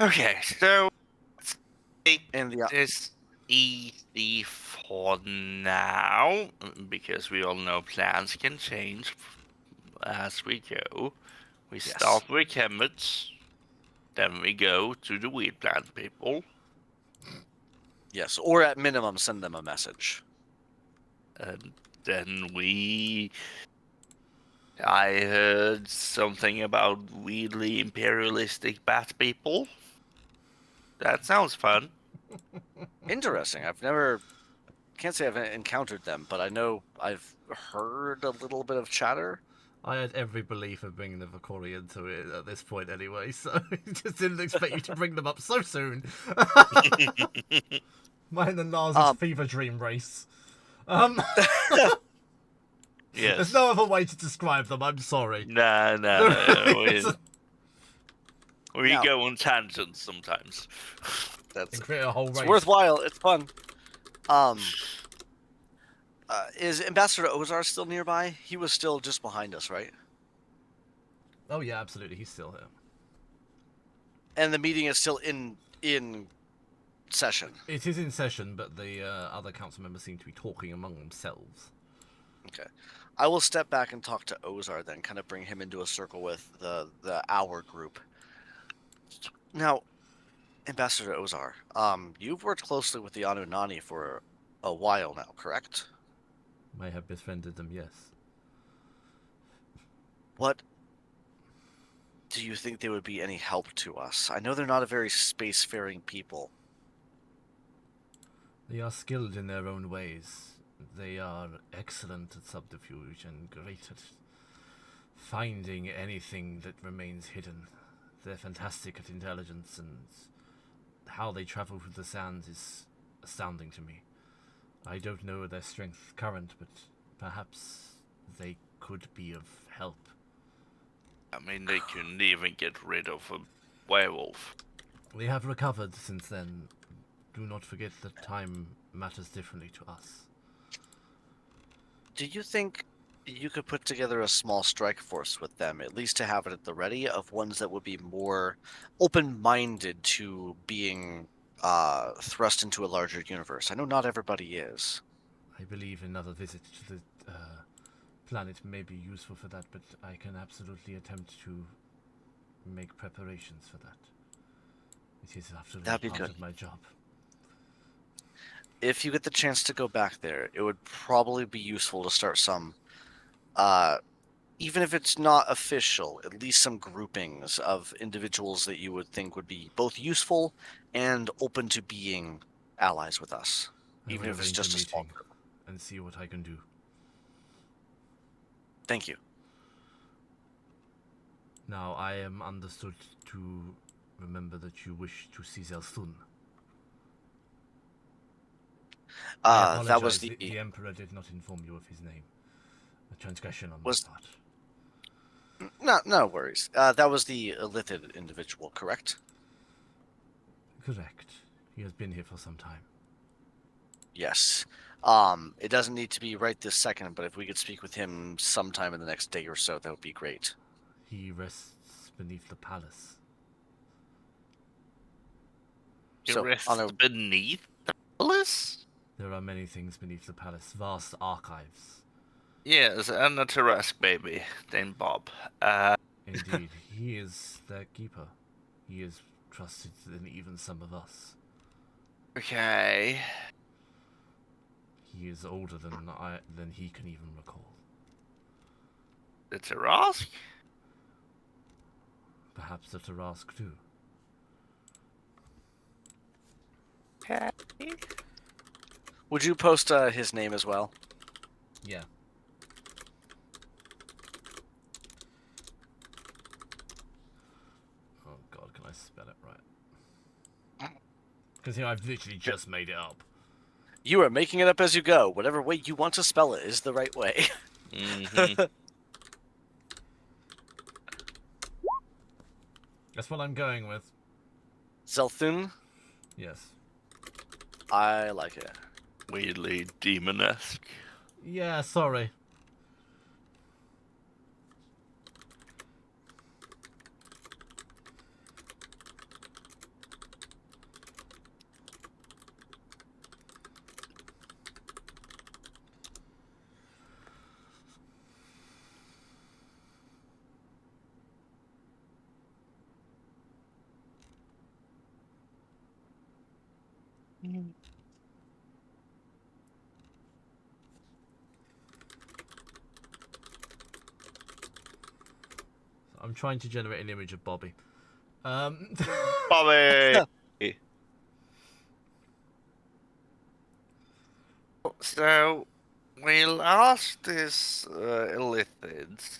Okay, so let's take And the this easy for now, because we all know plans can change as we go. We Yes. start with Kemet, then we go to the weed plant people, yes, or at minimum send them a message. and then I heard something about weirdly imperialistic bat people. That sounds fun. Interesting. Can't say I've encountered them, but I know I've heard a little bit of chatter. I had every belief of bringing the Valkyrie into it at this point anyway, so just didn't expect you to bring them up so soon. Mine and Lars' fever dream race. Yes. There's no other way to describe them, I'm sorry. No. We Now- go on tangents sometimes. That's And create a whole it's race. worthwhile. It's fun. Is Ambassador Ozar still nearby? He was still just behind us, right? Oh yeah, absolutely, he's still here. And the meeting is still in session. It is in session, but the other council members seem to be talking among themselves. Okay. I will step back and talk to Ozar then, kind of bring him into a circle with our group. Now, Ambassador Ozar, you've worked closely with the Anunnaki for a while now, correct? May have befriended them, yes. What do you think they would be any help to us? I know they're not a very spacefaring people. They are skilled in their own ways. They are excellent at subterfuge and great at finding anything that remains hidden. They're fantastic at intelligence, and how they travel through the sands is astounding to me. I don't know their strength current, but perhaps they could be of help. I mean, they couldn't even get rid of a werewolf. We have recovered since then. Do not forget that time matters differently to us. Do you think you could put together a small strike force with them, at least to have it at the ready, of ones that would be more open-minded to being thrust into a larger universe? I know not everybody is. I believe another visit to the planet may be useful for that, but I can absolutely attempt to make preparations for that. It is, after all, That'd be part good. of my job. If you get the chance to go back there, it would probably be useful to start some, even if it's not official, at least some groupings of individuals that you would think would be both useful and open to being allies with us, I even will if it's arrange just a small meeting group. and see what I can do. Thank you. Now, I am understood to remember that you wish to see Zelstun. I That was apologize, the Emperor did not inform you of his name. A transgression on Was- my part. no worries. That was the Illithid individual, correct? Correct. He has been here for some time. Yes. It doesn't need to be right this second, but if we could speak with him sometime in the next day or so, that would be great. He rests beneath the palace. He So, rests on a- beneath the palace? There are many things beneath the palace, vast archives. Yes, and a Tarask baby named Bob. Indeed, he is their keeper. He is trusted than even some of us. Okay. He is older than he can even recall. The Tarask? Perhaps the Tarask too. Okay. Would you post his name as well? Yeah. Oh god, can I spell it right? Because I've literally just made it up. You are making it up as you go. Whatever way you want to spell it is the right way. Mm-hmm. That's what I'm going with. Zelthun, Yes. I like it. Weirdly demon-esque. Yeah, sorry. I'm trying to generate an image of Bobby. Bobby! So, we'll ask this Illithid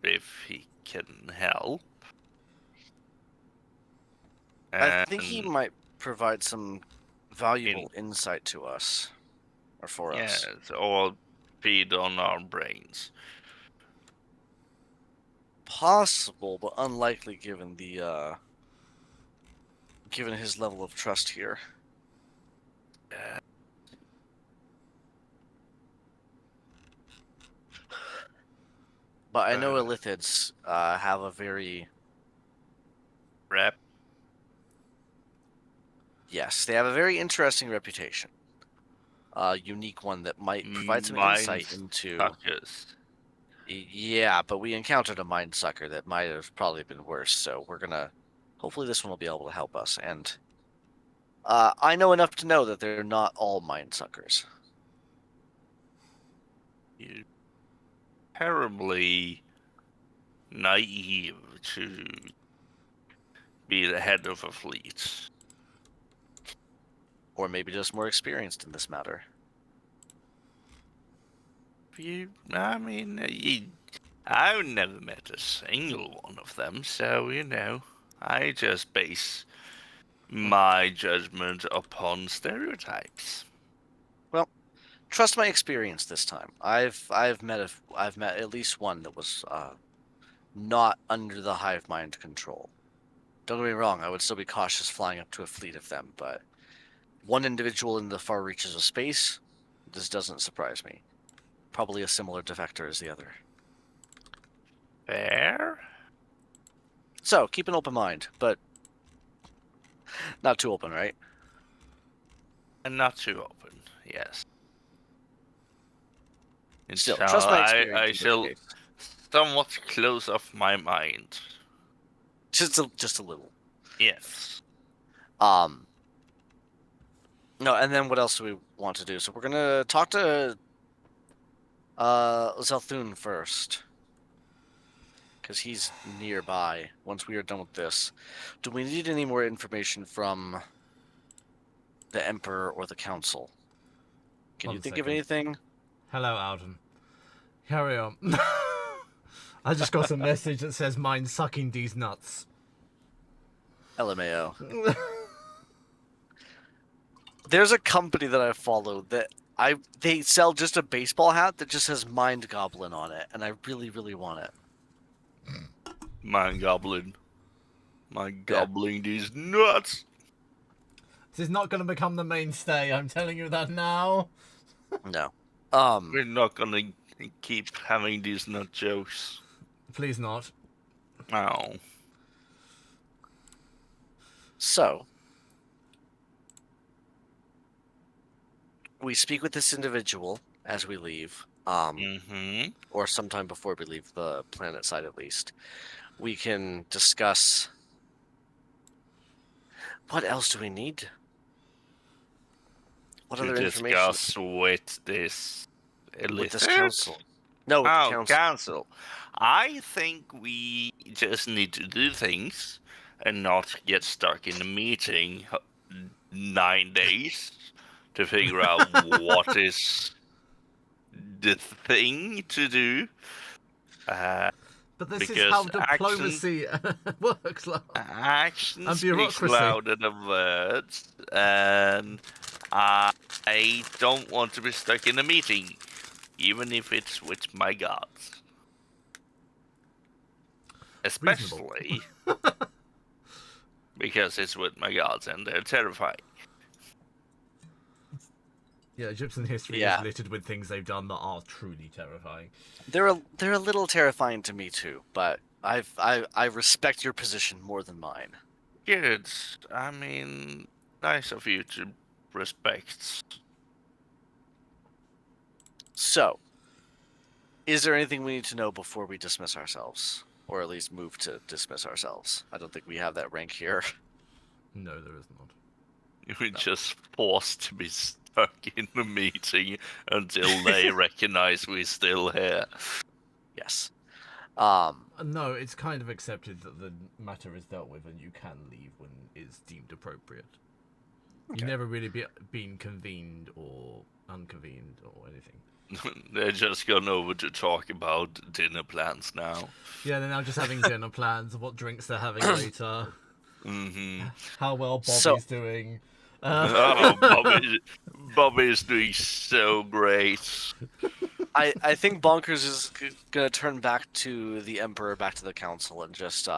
if he can help. I think he And might provide some valuable insight to us. Or for us. yes, or feed on our brains. Possible, but unlikely given the given his level of trust here. But I know Illithids have a very Rep. yes, they have a very interesting reputation. Unique one that might provide some insight into. Suckers. Yeah, but we encountered a mind sucker that might have probably been worse. So we're gonna. Hopefully, this one will be able to help us. And I know enough to know that they're not all mind suckers. You're terribly naive to be the head of a fleet. Or maybe just more experienced in this matter. I've never met a single one of them, so, I just base my judgment upon stereotypes. Well, trust my experience this time. I've met at least one that was not under the hive mind control. Don't get me wrong, I would still be cautious flying up to a fleet of them, but one individual in the far reaches of space, this doesn't surprise me. Probably a similar defector as the other. Fair? So, keep an open mind, but not too open, right? And not too open, yes. And Still, so trust my I experience. in shall this case. somewhat close off my mind. Just a little. Yes. No, and then what else do we want to do? So we're gonna talk to Zelthun first. Because he's nearby once we are done with this. Do we need any more information from the Emperor or the Council? Can you think of anything? Hello, Alden. Carry on. I just got a message that says mind sucking these nuts. LMAO. There's a company that I follow that they sell just a baseball hat that just says Mind Goblin on it, and I really, really want it. Mind goblin. Mind gobbling these nuts. This is not going to become the mainstay. I'm telling you that now. No. We're not gonna keep having these nut jokes. Please not. Oh. So, we speak with this individual as we leave, or sometime before we leave the planet side at least. We can discuss what else do we need? What other information? Discuss with this With this council. No, with the council. I think we just need to do things and not get stuck in a meeting 9 days to figure out what is the thing to do. But this is Because how diplomacy works. And action speaks bureaucracy. louder than words, and I don't want to be stuck in a meeting, even if it's with my gods. Especially because it's with my gods and they're terrifying. Yeah, Egyptian history Yeah. is littered with things they've done that are truly terrifying. They're a little terrifying to me too, but I respect your position more than mine. Good. I mean, nice of you to respect. So, is there anything we need to know before we dismiss ourselves? Or at least move to dismiss ourselves? I don't think we have that rank here. No, there is not. We're just forced to be stuck in the meeting until they recognize we're still here. Yes. No, it's kind of accepted that the matter is dealt with and you can leave when it's deemed appropriate. Okay. You've never really been convened or unconvened or anything. They're just gone over to talk about dinner plans now. Yeah, they're now just having dinner plans of what drinks they're having later, Mm-hmm. how well Bobby's So- doing. Oh, Bobby's doing so great. I think Bonkers is gonna turn back to the Emperor, back to the Council, and just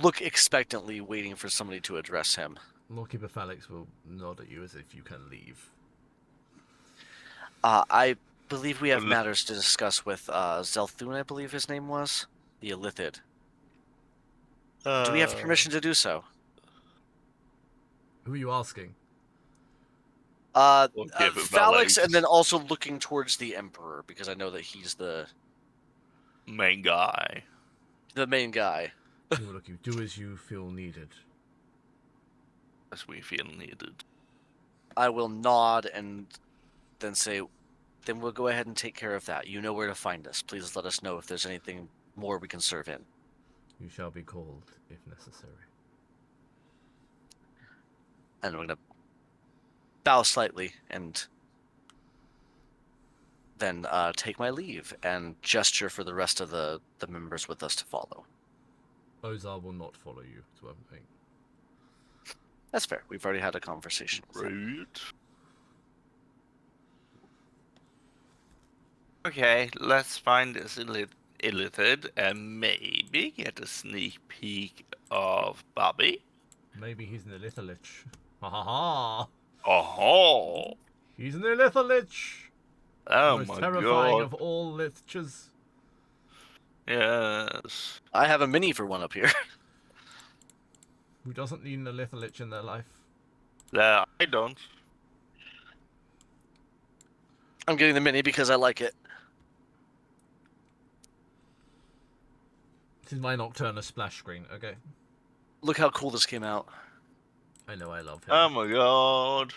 look expectantly, waiting for somebody to address him. Lordkeeper Felix will nod at you as if you can leave. I believe we have Elith- matters to discuss with Zelthun, I believe his name was, the Elithid. Do we have permission to do so? Who are you asking? Felix, Felix. and then also looking towards the Emperor, because I know that he's the Main guy. main guy. Look, you do as you feel needed. As we feel needed. I will nod and then say, then we'll go ahead and take care of that. You know where to find us. Please let us know if there's anything more we can serve in. You shall be called if necessary. And I'm going to bow slightly and then take my leave and gesture for the rest of the members with us to follow. Ozar will not follow you, is what I'm saying. That's fair. We've already had a conversation. with him. Rude. Okay, let's find this Illithid and maybe get a sneak peek of Bobby. Maybe he's an Illithalich. Ha ha ha! Oh, He's an Illithalich! oh The most my terrifying god. of all lichers. Yes. I have a mini for one up here. Who doesn't need an Illithalich in their life? Yeah, I don't. I'm getting the mini because I like it. This is my Nocturna splash screen, okay? Look how cool this came out. I know I love him. Oh my god.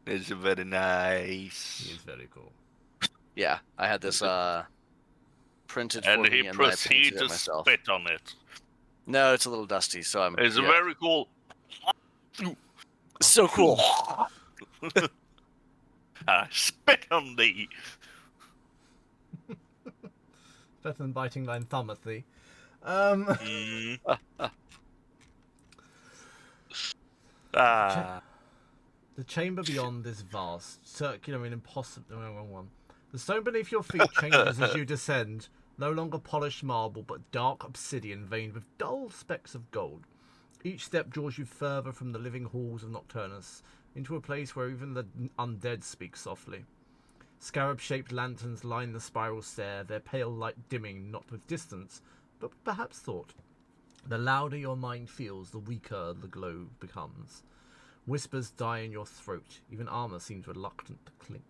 It's very He nice. is very cool. Yeah, I had this printed for And me, he and then I painted proceeds it to myself. spit on it. No, it's a little dusty, so I'm. It's yeah. very cool. So cool. I spit on thee. Better than biting thine thumb at thee. Mm. Ah. The chamber beyond is vast, circular and impossible. No, wrong one. The stone beneath your feet changes as you descend, no longer polished marble, but dark obsidian veined with dull specks of gold. Each step draws you further from the living halls of Nocturnus, into a place where even the undead speak softly. Scarab-shaped lanterns line the spiral stair, their pale light dimming not with distance, but perhaps thought. The louder your mind feels, the weaker the glow becomes. Whispers die in your throat. Even armor seems reluctant to clink.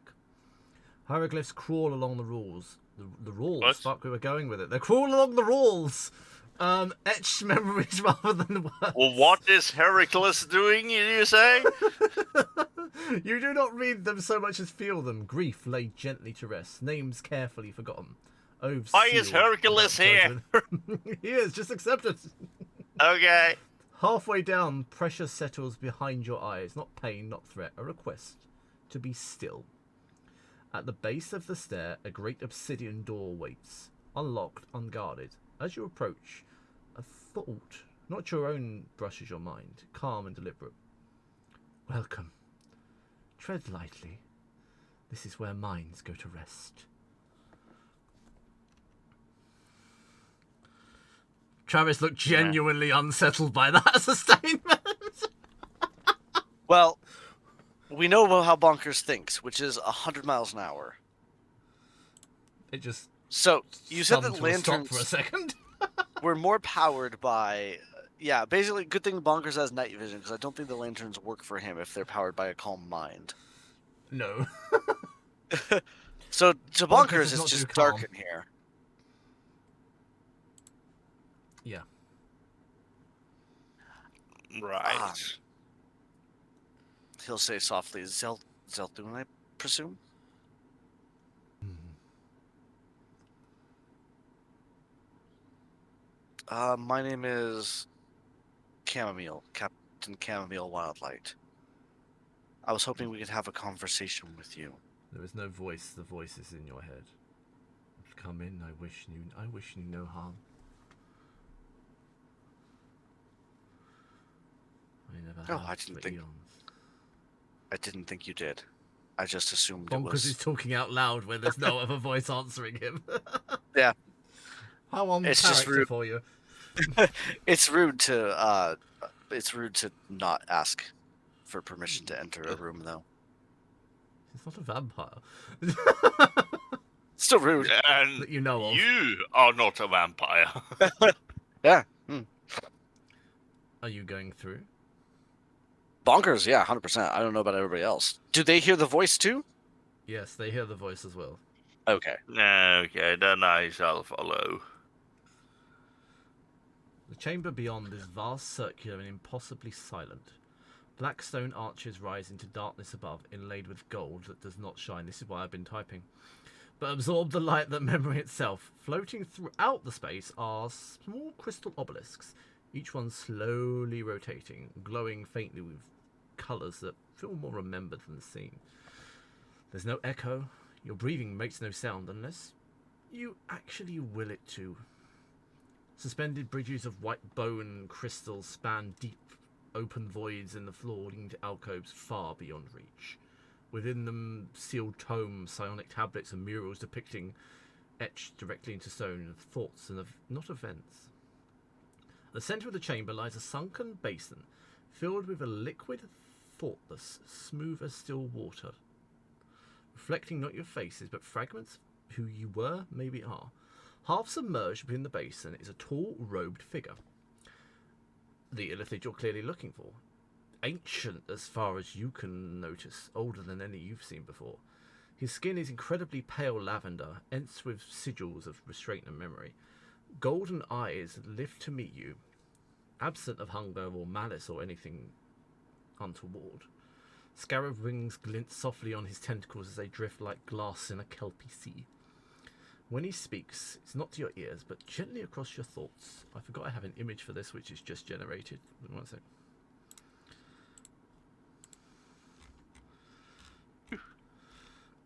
Hieroglyphs crawl along the walls. The walls? What? Fuck, we were going with it. They crawl along the walls! Etched memories rather than words. Well, what is Heracles doing, you say? You do not read them so much as feel them. Grief laid gently to rest. Names carefully forgotten. Oaths Why is sealed Hercules without here? judgment. He is, just accept it. Okay. Halfway down, pressure settles behind your eyes. Not pain, not threat. A request to be still. At the base of the stair, a great obsidian door waits, unlocked, unguarded. As you approach, a thought, not your own, brushes your mind, calm and deliberate. Welcome. Tread lightly. This is where minds go to rest. Travis looked genuinely unsettled by that sustainment. Well, we know how Bonkers thinks, which is 100 miles an hour. It just So you said that to a stop lanterns for a second. were more powered by. Yeah, basically, good thing Bonkers has night vision, because I don't think the lanterns work for him if they're powered by a calm mind. No. So to Bonkers Bonkers, does it's not just do dark calm. in here. Yeah. Right. He'll say softly, Zelthun, I presume? My name is Chamomile, Captain Chamomile Wildlight. I was hoping we could have a conversation with you. There is no voice. The voice is in your head. Come in. I wish you no harm. I never have I didn't for think- eons. I didn't think you did. I just assumed it Bonkers was. is talking out loud when there's no other voice answering him. Yeah. How on It's just character rude. for you. It's rude to not ask for permission to enter a room, though. He's not a vampire. Still rude. And That you know of. you are not a vampire. Yeah. Are you going through? Bonkers, yeah, 100%. I don't know about everybody else. Do they hear the voice too? Yes, they hear the voice as well. Okay. Okay, then I shall follow. The chamber beyond is vast, circular, and impossibly silent. Black stone arches rise into darkness above, inlaid with gold that does not shine. This is why I've been typing. But absorb the light that memory itself. Floating throughout the space are small crystal obelisks, each one slowly rotating, glowing faintly with colours that feel more remembered than seen. There's no echo. Your breathing makes no sound unless you actually will it to. Suspended bridges of white bone crystals span deep, open voids in the floor leading to alcoves far beyond reach. Within them, sealed tomes, psionic tablets, and murals depicting, etched directly into stone, of thoughts and of not events. At the centre of the chamber lies a sunken basin, filled with a liquid, thoughtless, smooth as still water, reflecting not your faces, but fragments of who you were, maybe are. Half submerged within the basin is a tall, robed figure. The illithid you're clearly looking for. Ancient as far as you can notice, older than any you've seen before. His skin is incredibly pale lavender, ends with sigils of restraint and memory. Golden eyes lift to meet you, absent of hunger or malice or anything untoward. Scarab wings glint softly on his tentacles as they drift like glass in a kelpy sea. When he speaks, it's not to your ears, but gently across your thoughts. I forgot I have an image for this, which is just generated. One sec.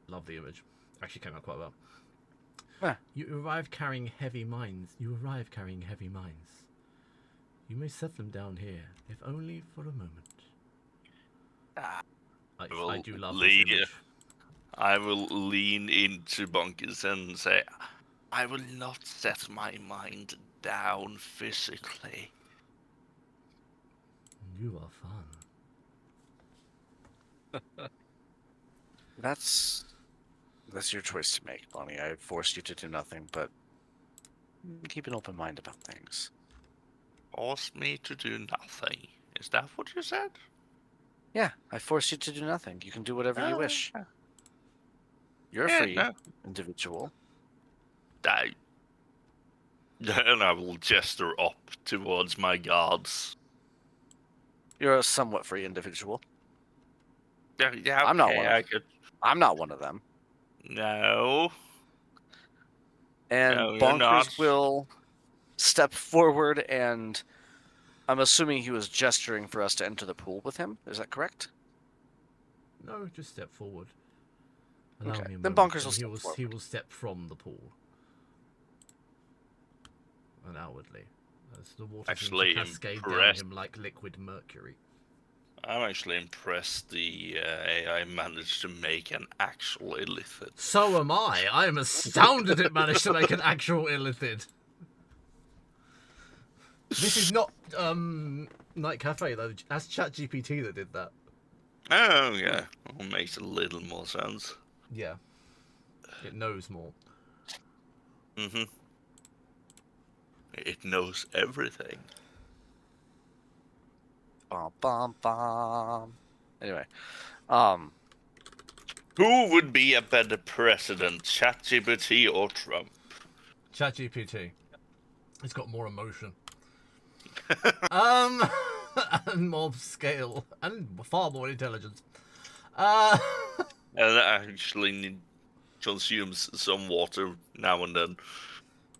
Love the image. Actually came out quite well. Huh. You arrive carrying heavy minds. You may set them down here, if only for a moment. I do love this image. I will lean into Bonkers and say, I will not set my mind down physically. You are fun. That's your choice to make, Bonnie. I forced you to do nothing, but keep an open mind about things. Force me to do nothing. Is that what you said? Yeah, I forced you to do nothing. You can do whatever you wish. You're a Yeah, free no. individual. Then I will gesture up towards my guards. You're a somewhat free individual. Yeah, I'm not okay, one of I them. could... I'm not one of them. No. And No, you're Bonkers not. will step forward, and I'm assuming he was gesturing for us to enter the pool with him. Is that correct? No, just step forward. Allow Okay, me a then moment, Bonkers and will step he forward. will step from the pool and outwardly as the water seems Actually to cascade down impressed. him like liquid mercury. I'm actually impressed the AI managed to make an actual illithid. So am I. I am astounded it managed to make an actual illithid. This is not Night Cafe though. That's ChatGPT that did that. Oh, yeah. Well, makes a little more sense. Yeah. It knows more. Mm-hmm. It knows everything. Bum, bum, bum. Anyway, Who would be a better president, ChatGPT or Trump? ChatGPT. It's got more emotion. And more scale. And far more intelligence. And actually consumes some water now and then.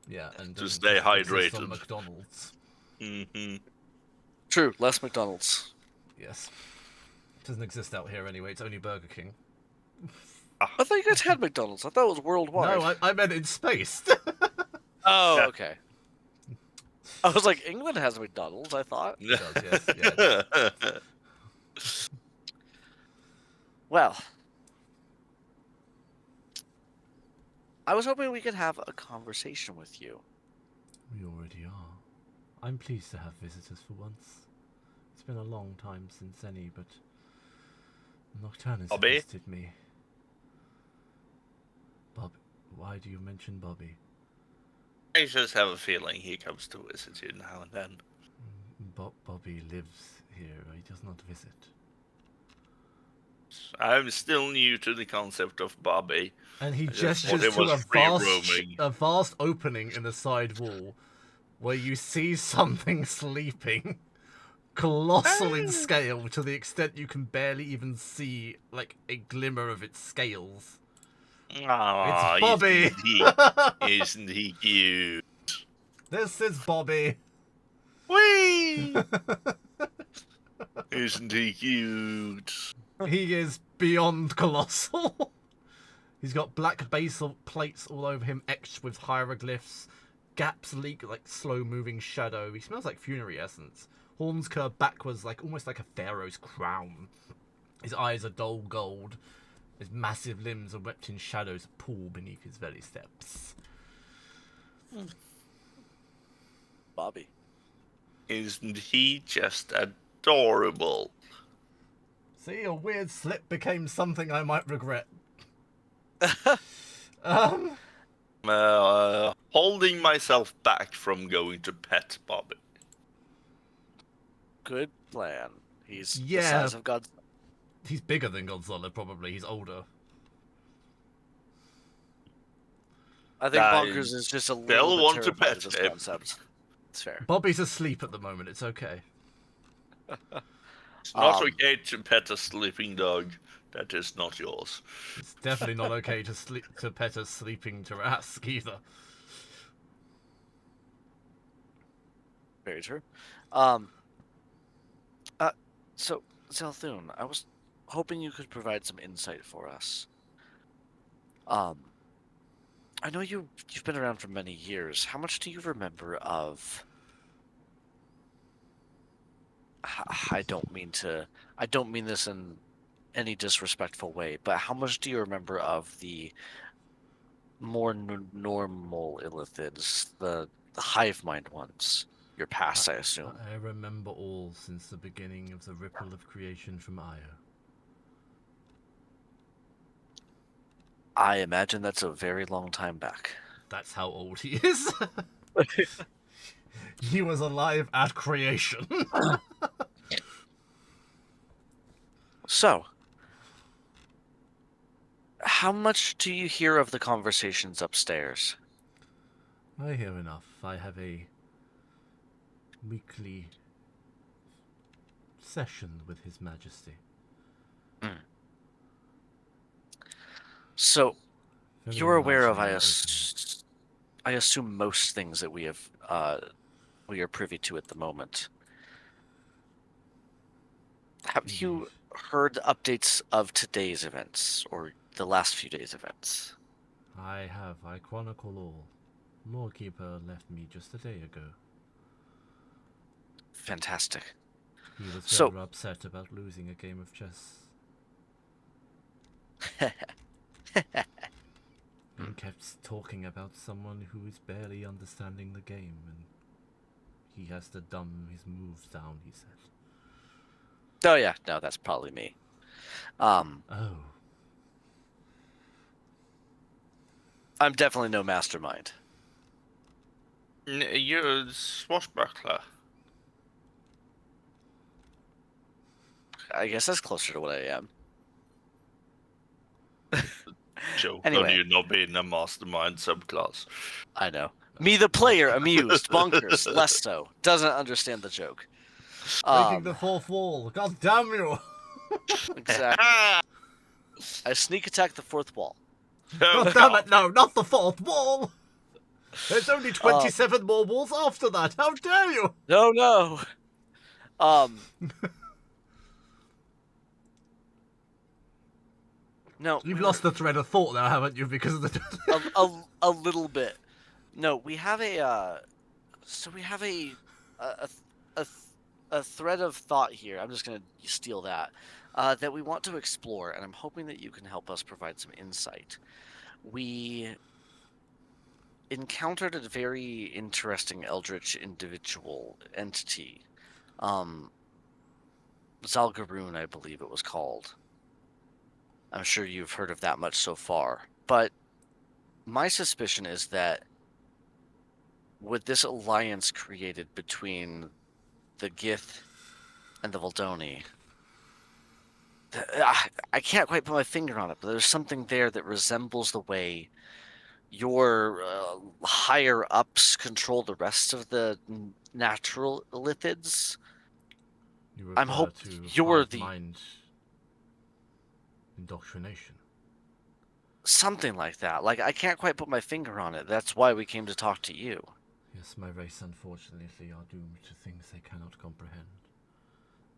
Yeah, and To doesn't stay just exist hydrated. on McDonald's. Mm-hmm. true. Less McDonald's. Yes. It doesn't exist out here anyway. It's only Burger King. I thought you guys had McDonald's. I thought it was worldwide. No, I meant in space. Oh, Yeah. okay. I was like, England has McDonald's, I thought. It does, yes. Yeah, it does. Well, I was hoping we could have a conversation with you. We already are. I'm pleased to have visitors for once. It's been a long time since any, but Nocturnus Bobby? visited me. Bob, why do you mention Bobby? I just have a feeling he comes to visit you now and then. Bobby lives here. He does not visit. I'm still new to the concept of Bobby. And he I just thought gestures it to was free roaming. a vast opening in the side wall where you see something sleeping. Colossal in scale to the extent you can barely even see like a glimmer of its scales. Aww, It's Bobby! Isn't he cute? This is Bobby. Whee! Isn't he cute? He is beyond colossal. He's got black basal plates all over him, etched with hieroglyphs. Gaps leak like slow-moving shadow. He smells like funerary essence. Horns curve backwards, like almost like a pharaoh's crown. His eyes are dull gold. His massive limbs are wrapped in shadows that pool beneath his very steps. Bobby. Isn't he just adorable? See, a weird slip became something I might regret. Holding myself back from going to pet Bobby. Good plan. He's the Yeah. size of God's. He's bigger than Godzilla, probably. He's older. I think I Bonkers is just a still little bit want to terrified pet of this him. concept. It's fair. Bobby's asleep at the moment. It's okay. It's not Um, okay to pet a sleeping dog. That is not yours. It's definitely not okay to pet a sleeping Tarrasque either. Very true. So Zelthune, I was hoping you could provide some insight for us. I know you've been around for many years. How much do you remember of? I don't mean this in any disrespectful way, but how much do you remember of the more normal illithids, the hive mind ones? Your past, I assume. I remember all since the beginning of the ripple of creation from Io. I imagine that's a very long time back. That's how old he is. He was alive at creation. So, how much do you hear of the conversations upstairs? I hear enough. I have a weekly session with His Majesty. So, Very you're aware of, largely I assume, most things that we are privy to at the moment. Have you heard updates of today's events or the last few days' events? I have. I chronicle all. Lawkeeper left me just a day ago. Fantastic. He was So- rather upset about losing a game of chess. And kept talking about someone who is barely understanding the game, and he has to dumb his moves down, he said. Oh yeah, no, that's probably me. Oh. I'm definitely no mastermind. You're a swashbuckler. I guess that's closer to what I am. Joke Anyway. on you not being a mastermind subclass. I know. Me, the player, amused. Bonkers, less so. Doesn't understand the joke. Breaking the fourth wall. God damn you! Exactly. I sneak attack the fourth wall. God damn it! No, not the fourth wall. There's only 27 more walls after that. How dare you! No. No. You've lost the thread of thought now, haven't you? Because of the. a little bit. No, we have a thread of thought here. I'm just gonna steal that. That we want to explore, and I'm hoping that you can help us provide some insight. We encountered a very interesting eldritch individual entity. Zalgaroon, I believe it was called. I'm sure you've heard of that much so far. But my suspicion is that with this alliance created between the Gith and the Voldoni, I can't quite put my finger on it, but there's something there that resembles the way your higher ups control the rest of the natural lithids. I'm hoping you're the mind indoctrination. something like that. Like, I can't quite put my finger on it. That's why we came to talk to you. Yes, my race unfortunately are doomed to things they cannot comprehend.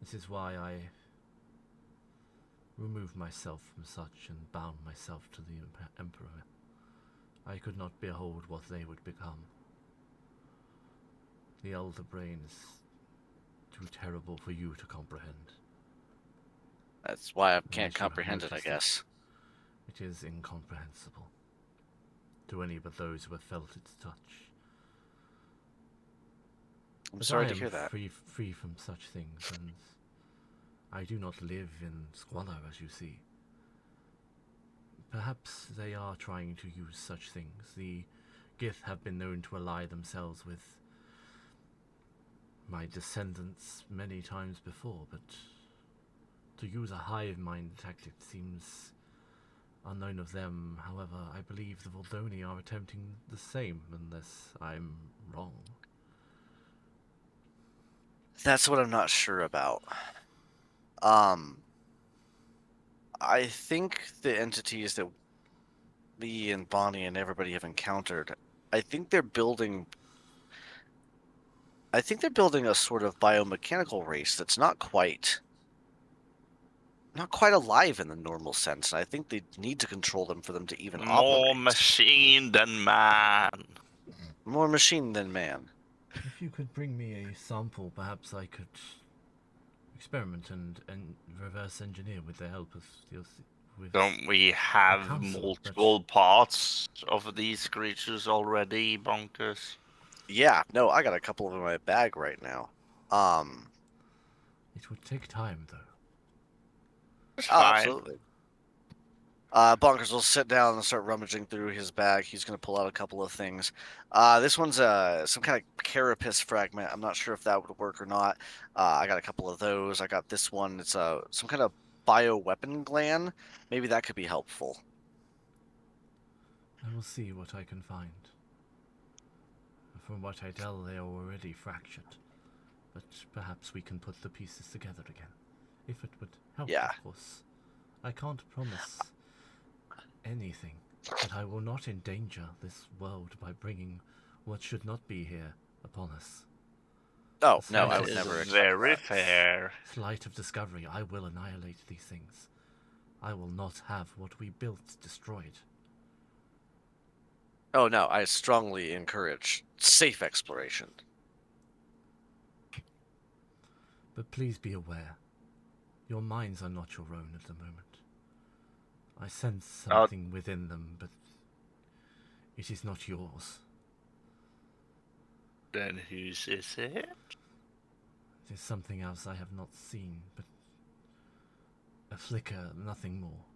This is why I removed myself from such and bound myself to the Emperor. I could not behold what they would become. The elder brain is too terrible for you to comprehend. That's why I Unless can't you comprehend it, I noticed guess. It is incomprehensible to any but those who have felt its touch. I'm But sorry I to am hear that. free from such things, and I do not live in squalor, as you see. Perhaps they are trying to use such things. The Gith have been known to ally themselves with my descendants many times before, but to use a hive mind tactic seems unknown of them. However, I believe the Voldoni are attempting the same, unless I'm wrong. That's what I'm not sure about. I think the entities that Lee and Bonnie and everybody have encountered, I think they're building a sort of biomechanical race that's not quite alive in the normal sense. And I think they need to control them for them to even More operate. machine than man. More machine than man. If you could bring me a sample, perhaps I could experiment and reverse engineer with the help of with Don't we have council, multiple parts of these creatures already, Bonkers? Yeah, no, I got a couple of them in my bag right now. It would take time, though. It's Oh, fine. absolutely. Bonkers will sit down and start rummaging through his bag. He's going to pull out a couple of things. This one's some kind of carapace fragment. I'm not sure if that would work or not. I got a couple of those. I got this one. It's some kind of bioweapon gland. Maybe that could be helpful. I will see what I can find. From what I tell, they are already fractured. But perhaps we can put the pieces together again. If it would help, Yeah. of course. I can't promise anything, but I will not endanger this world by bringing what should not be here upon us. Oh, no, I This would is never. Very fair. Slight of discovery, I will annihilate these things. I will not have what we built destroyed. Oh no, I strongly encourage safe exploration. But please be aware, your minds are not your own at the moment. I sense something within them, but it is not yours. Then whose is it? It is something else I have not seen, but a flicker, nothing more.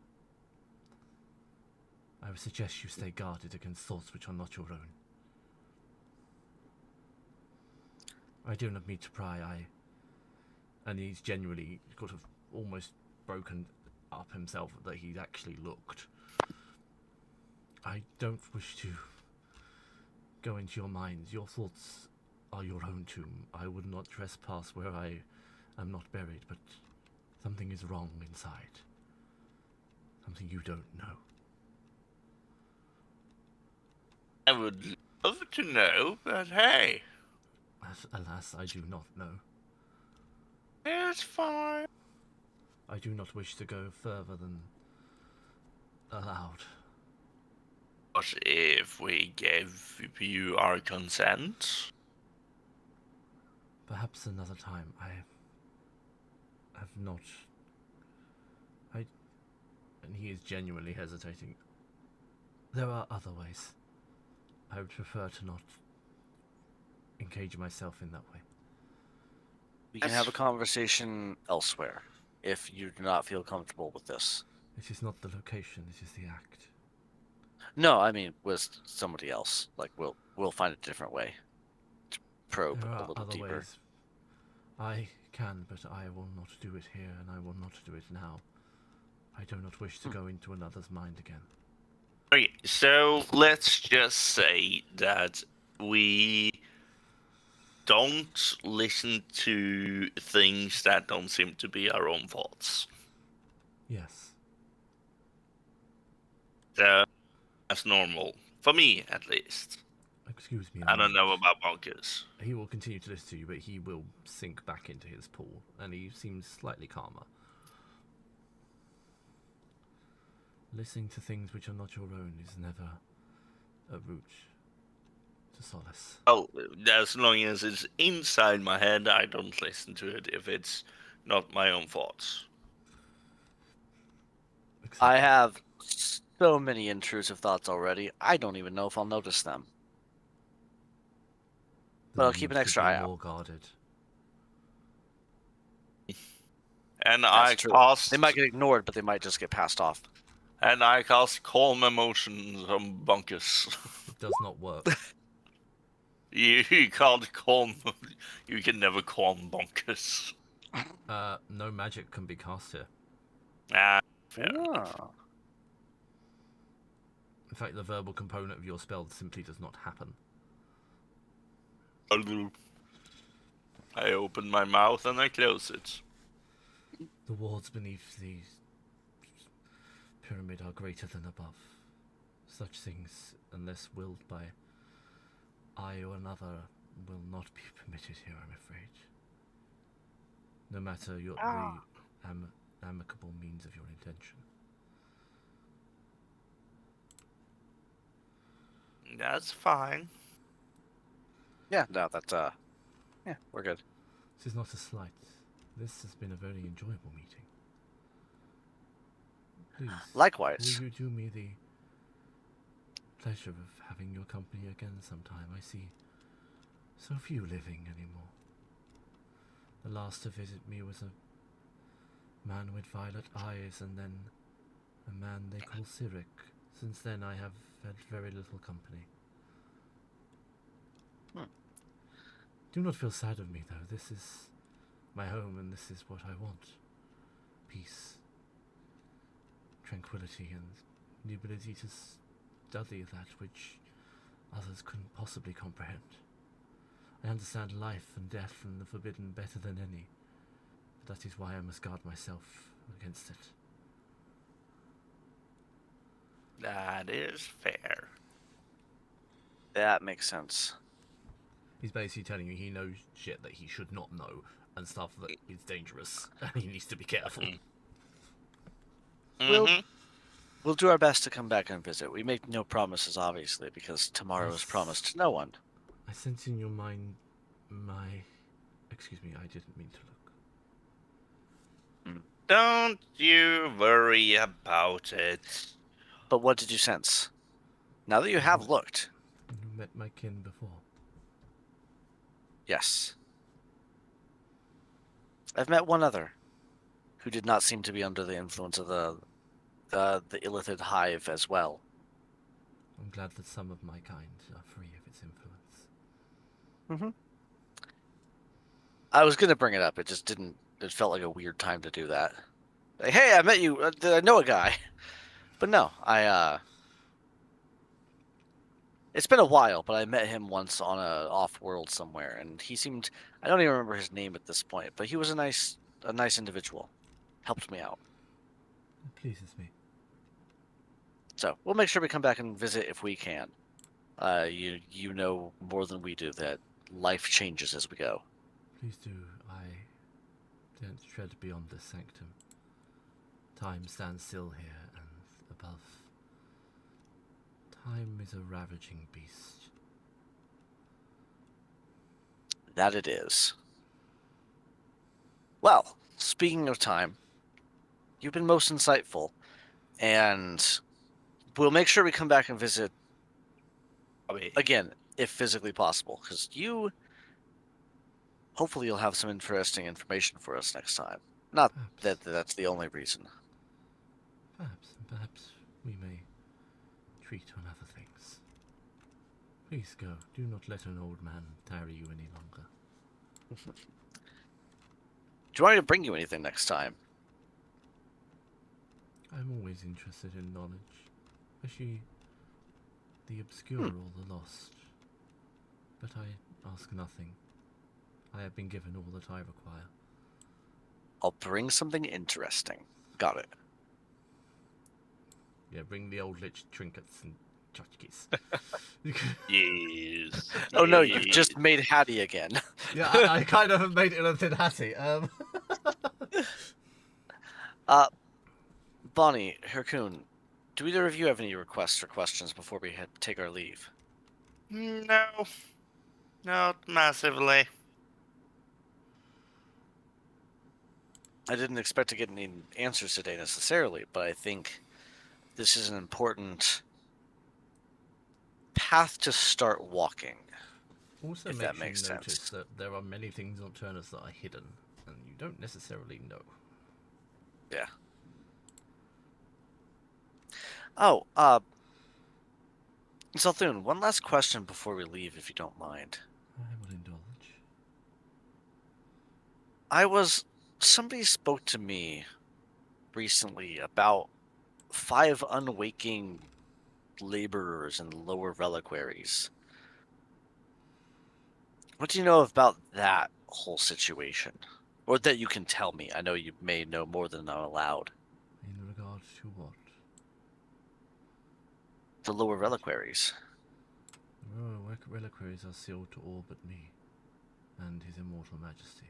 I would suggest you stay guarded against thoughts which are not your own. I do not mean to pry, and he's genuinely sort of almost broken up himself that he'd actually looked. I don't wish to go into your minds. Your thoughts are your own tomb. I would not trespass where I am not buried, but something is wrong inside. Something you don't know. I would love to know, but hey. Alas, I do not know. It's fine. I do not wish to go further than allowed. What if we give you our consent? Perhaps another time. I have not. And he is genuinely hesitating. There are other ways. I would prefer to not engage myself in that way. We can have a conversation elsewhere if you do not feel comfortable with this. It is not the location, it is the act. No, I mean with somebody else. Like we'll find a different way to probe There a are little other deeper. ways. I can, but I will not do it here, and I will not do it now. I do not wish to go into another's mind again. Okay, so let's just say that we don't listen to things that don't seem to be our own thoughts. Yes. So that's normal. For me, at least. Excuse me. I don't know about bonkers. He will continue to listen to you, but he will sink back into his pool, and he seems slightly calmer. Listening to things which are not your own is never a route to solace. Oh, as long as it's inside my head, I don't listen to it if it's not my own thoughts. I have so many intrusive thoughts already. I don't even know if I'll notice them. But I'll keep an extra eye out. More guarded. And That's I true. cast. They might get ignored, but they might just get passed off. And I cast calm emotions on Bunkus. It does not work. You can't calm. You can never calm Bunkus. No magic can be cast here. Ah, fair. Oh. In fact, the verbal component of your spell simply does not happen. I open my mouth and I close it. The wards beneath the pyramid are greater than above. Such things, unless willed by I or another, will not be permitted here, I'm afraid. No matter the amicable means of your intention. That's fine. Yeah, no, that's yeah, we're good. This is not a slight. This has been a very enjoyable meeting. Please, Likewise. will you do me the pleasure of having your company again sometime? I see so few living anymore. The last to visit me was a man with violet eyes, and then a man they call Cyric. Since then I have had very little company. Do not feel sad of me, though. This is my home, and this is what I want. Peace, tranquility, and the ability to study that which others couldn't possibly comprehend. I understand life and death and the forbidden better than any, but that is why I must guard myself against it. That is fair. That makes sense. He's basically telling you he knows shit that he should not know, and stuff that is dangerous, and he needs to be careful. Mm-hmm. We'll do our best to come back and visit. We make no promises, obviously, because tomorrow is promised to no one. I sense in your mind my... Excuse me, I didn't mean to look. Don't you worry about it. But what did you sense? Now that you have looked, You met my kin before. yes. I've met one other who did not seem to be under the influence of the illithid hive as well. I'm glad that some of my kind are free of its influence. Mm-hmm. I was going to bring it up. It just didn't. It felt like a weird time to do that. Like, hey, I met you. I know a guy. But no, it's been a while, but I met him once on a off-world somewhere, and he seemed... I don't even remember his name at this point, but he was a nice individual. Helped me out. It pleases me. So we'll make sure we come back and visit if we can. You know more than we do that life changes as we go. Please do. I don't tread beyond this sanctum. Time stands still here, and above. Time is a ravaging beast. That it is. Well, speaking of time, you've been most insightful, and we'll make sure we come back and visit again, if physically possible, because hopefully you'll have some interesting information for us next time. Not that that's the only reason. Perhaps we may treat on other things. Please go. Do not let an old man tarry you any longer. Do you want me to bring you anything next time? I'm always interested in knowledge, especially the obscure or the lost. But I ask nothing. I have been given all that I require. I'll bring something interesting. Got it. Yeah, bring the old lich trinkets and tchotchkes. Yes. Oh no, you've just made Hattie again. Yeah, I kind of have made it a bit hatty. Bonnie, Hercune, do either of you have any requests or questions before we take our leave? No. Not massively. I didn't expect to get any answers today necessarily, but I think this is an important path to start walking. Also if that makes notice sense. that there are many things on Turnus that are hidden, and you don't necessarily know. Yeah. Oh, Zalthun, one last question before we leave, if you don't mind. I will indulge. Somebody spoke to me recently about 5 unwaking laborers in lower reliquaries. What do you know about that whole situation? Or that you can tell me? I know you may know more than I'm allowed. In regard to what? The lower reliquaries. The lower reliquaries are sealed to all but me, and His Immortal Majesty.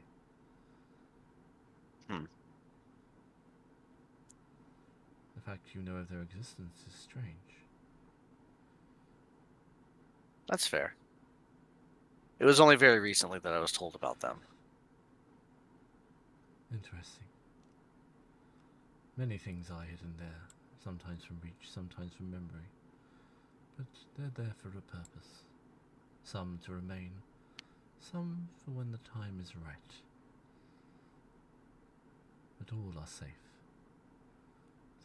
The fact you know of their existence is strange. That's fair. It was only very recently that I was told about them. Interesting. Many things are hidden there, sometimes from reach, sometimes from memory. But they're there for a purpose. Some to remain, some for when the time is right. But all are safe.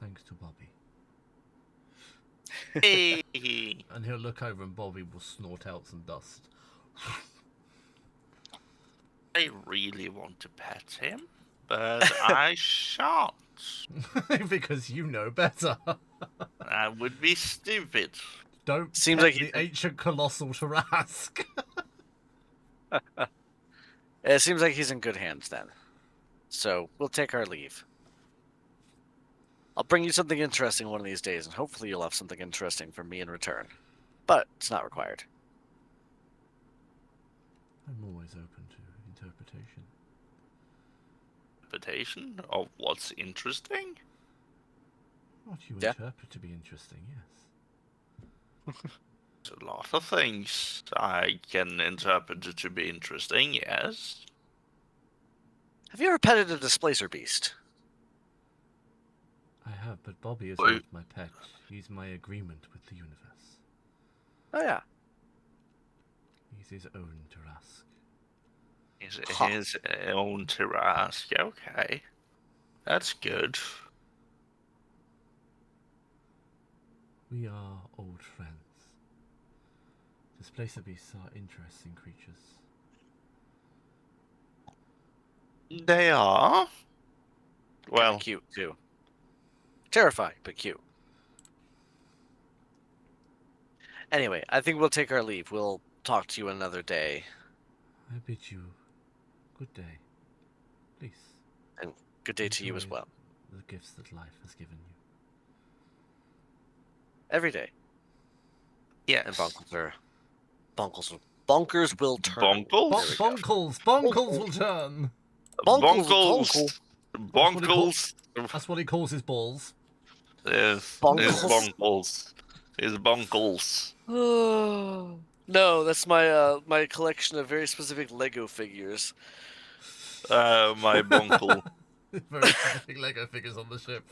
Thanks to Bobby. Hey. And he'll look over and Bobby will snort out some dust. I really want to pet him, but I shan't. Because you know better. That would be stupid. Don't Seems pet like the ancient colossal Tarask. It seems like he's in good hands then. So we'll take our leave. I'll bring you something interesting one of these days, and hopefully you'll have something interesting for me in return. But it's not required. I'm always open to interpretation. Interpretation of what's interesting? What you Yeah. interpret to be interesting, yes. There's a lot of things I can interpret it to be interesting, yes. Have you ever petted a displacer beast? I have, but Bobby is Well- not my pet. He's my agreement with the universe. Oh yeah. He's his own Tarask. Is Huh. his own terrace. Okay. That's good. We are old friends. Displacer beasts are interesting creatures. They are. Well, Cute too. Terrifying, but cute. Anyway, I think we'll take our leave. We'll talk to you another day. I bid you good day. Please. And good day to you as enjoy well. The gifts that life has given you. Every day. yes. And bonkers will turn. Bonkles? There we go. Bonkles will turn. Bonkles. Bonkles. That's what he calls his balls. Yes. Bonkles. His bonkles. No, that's my collection of very specific Lego figures. My bonkle. Very specific Lego figures on the ship.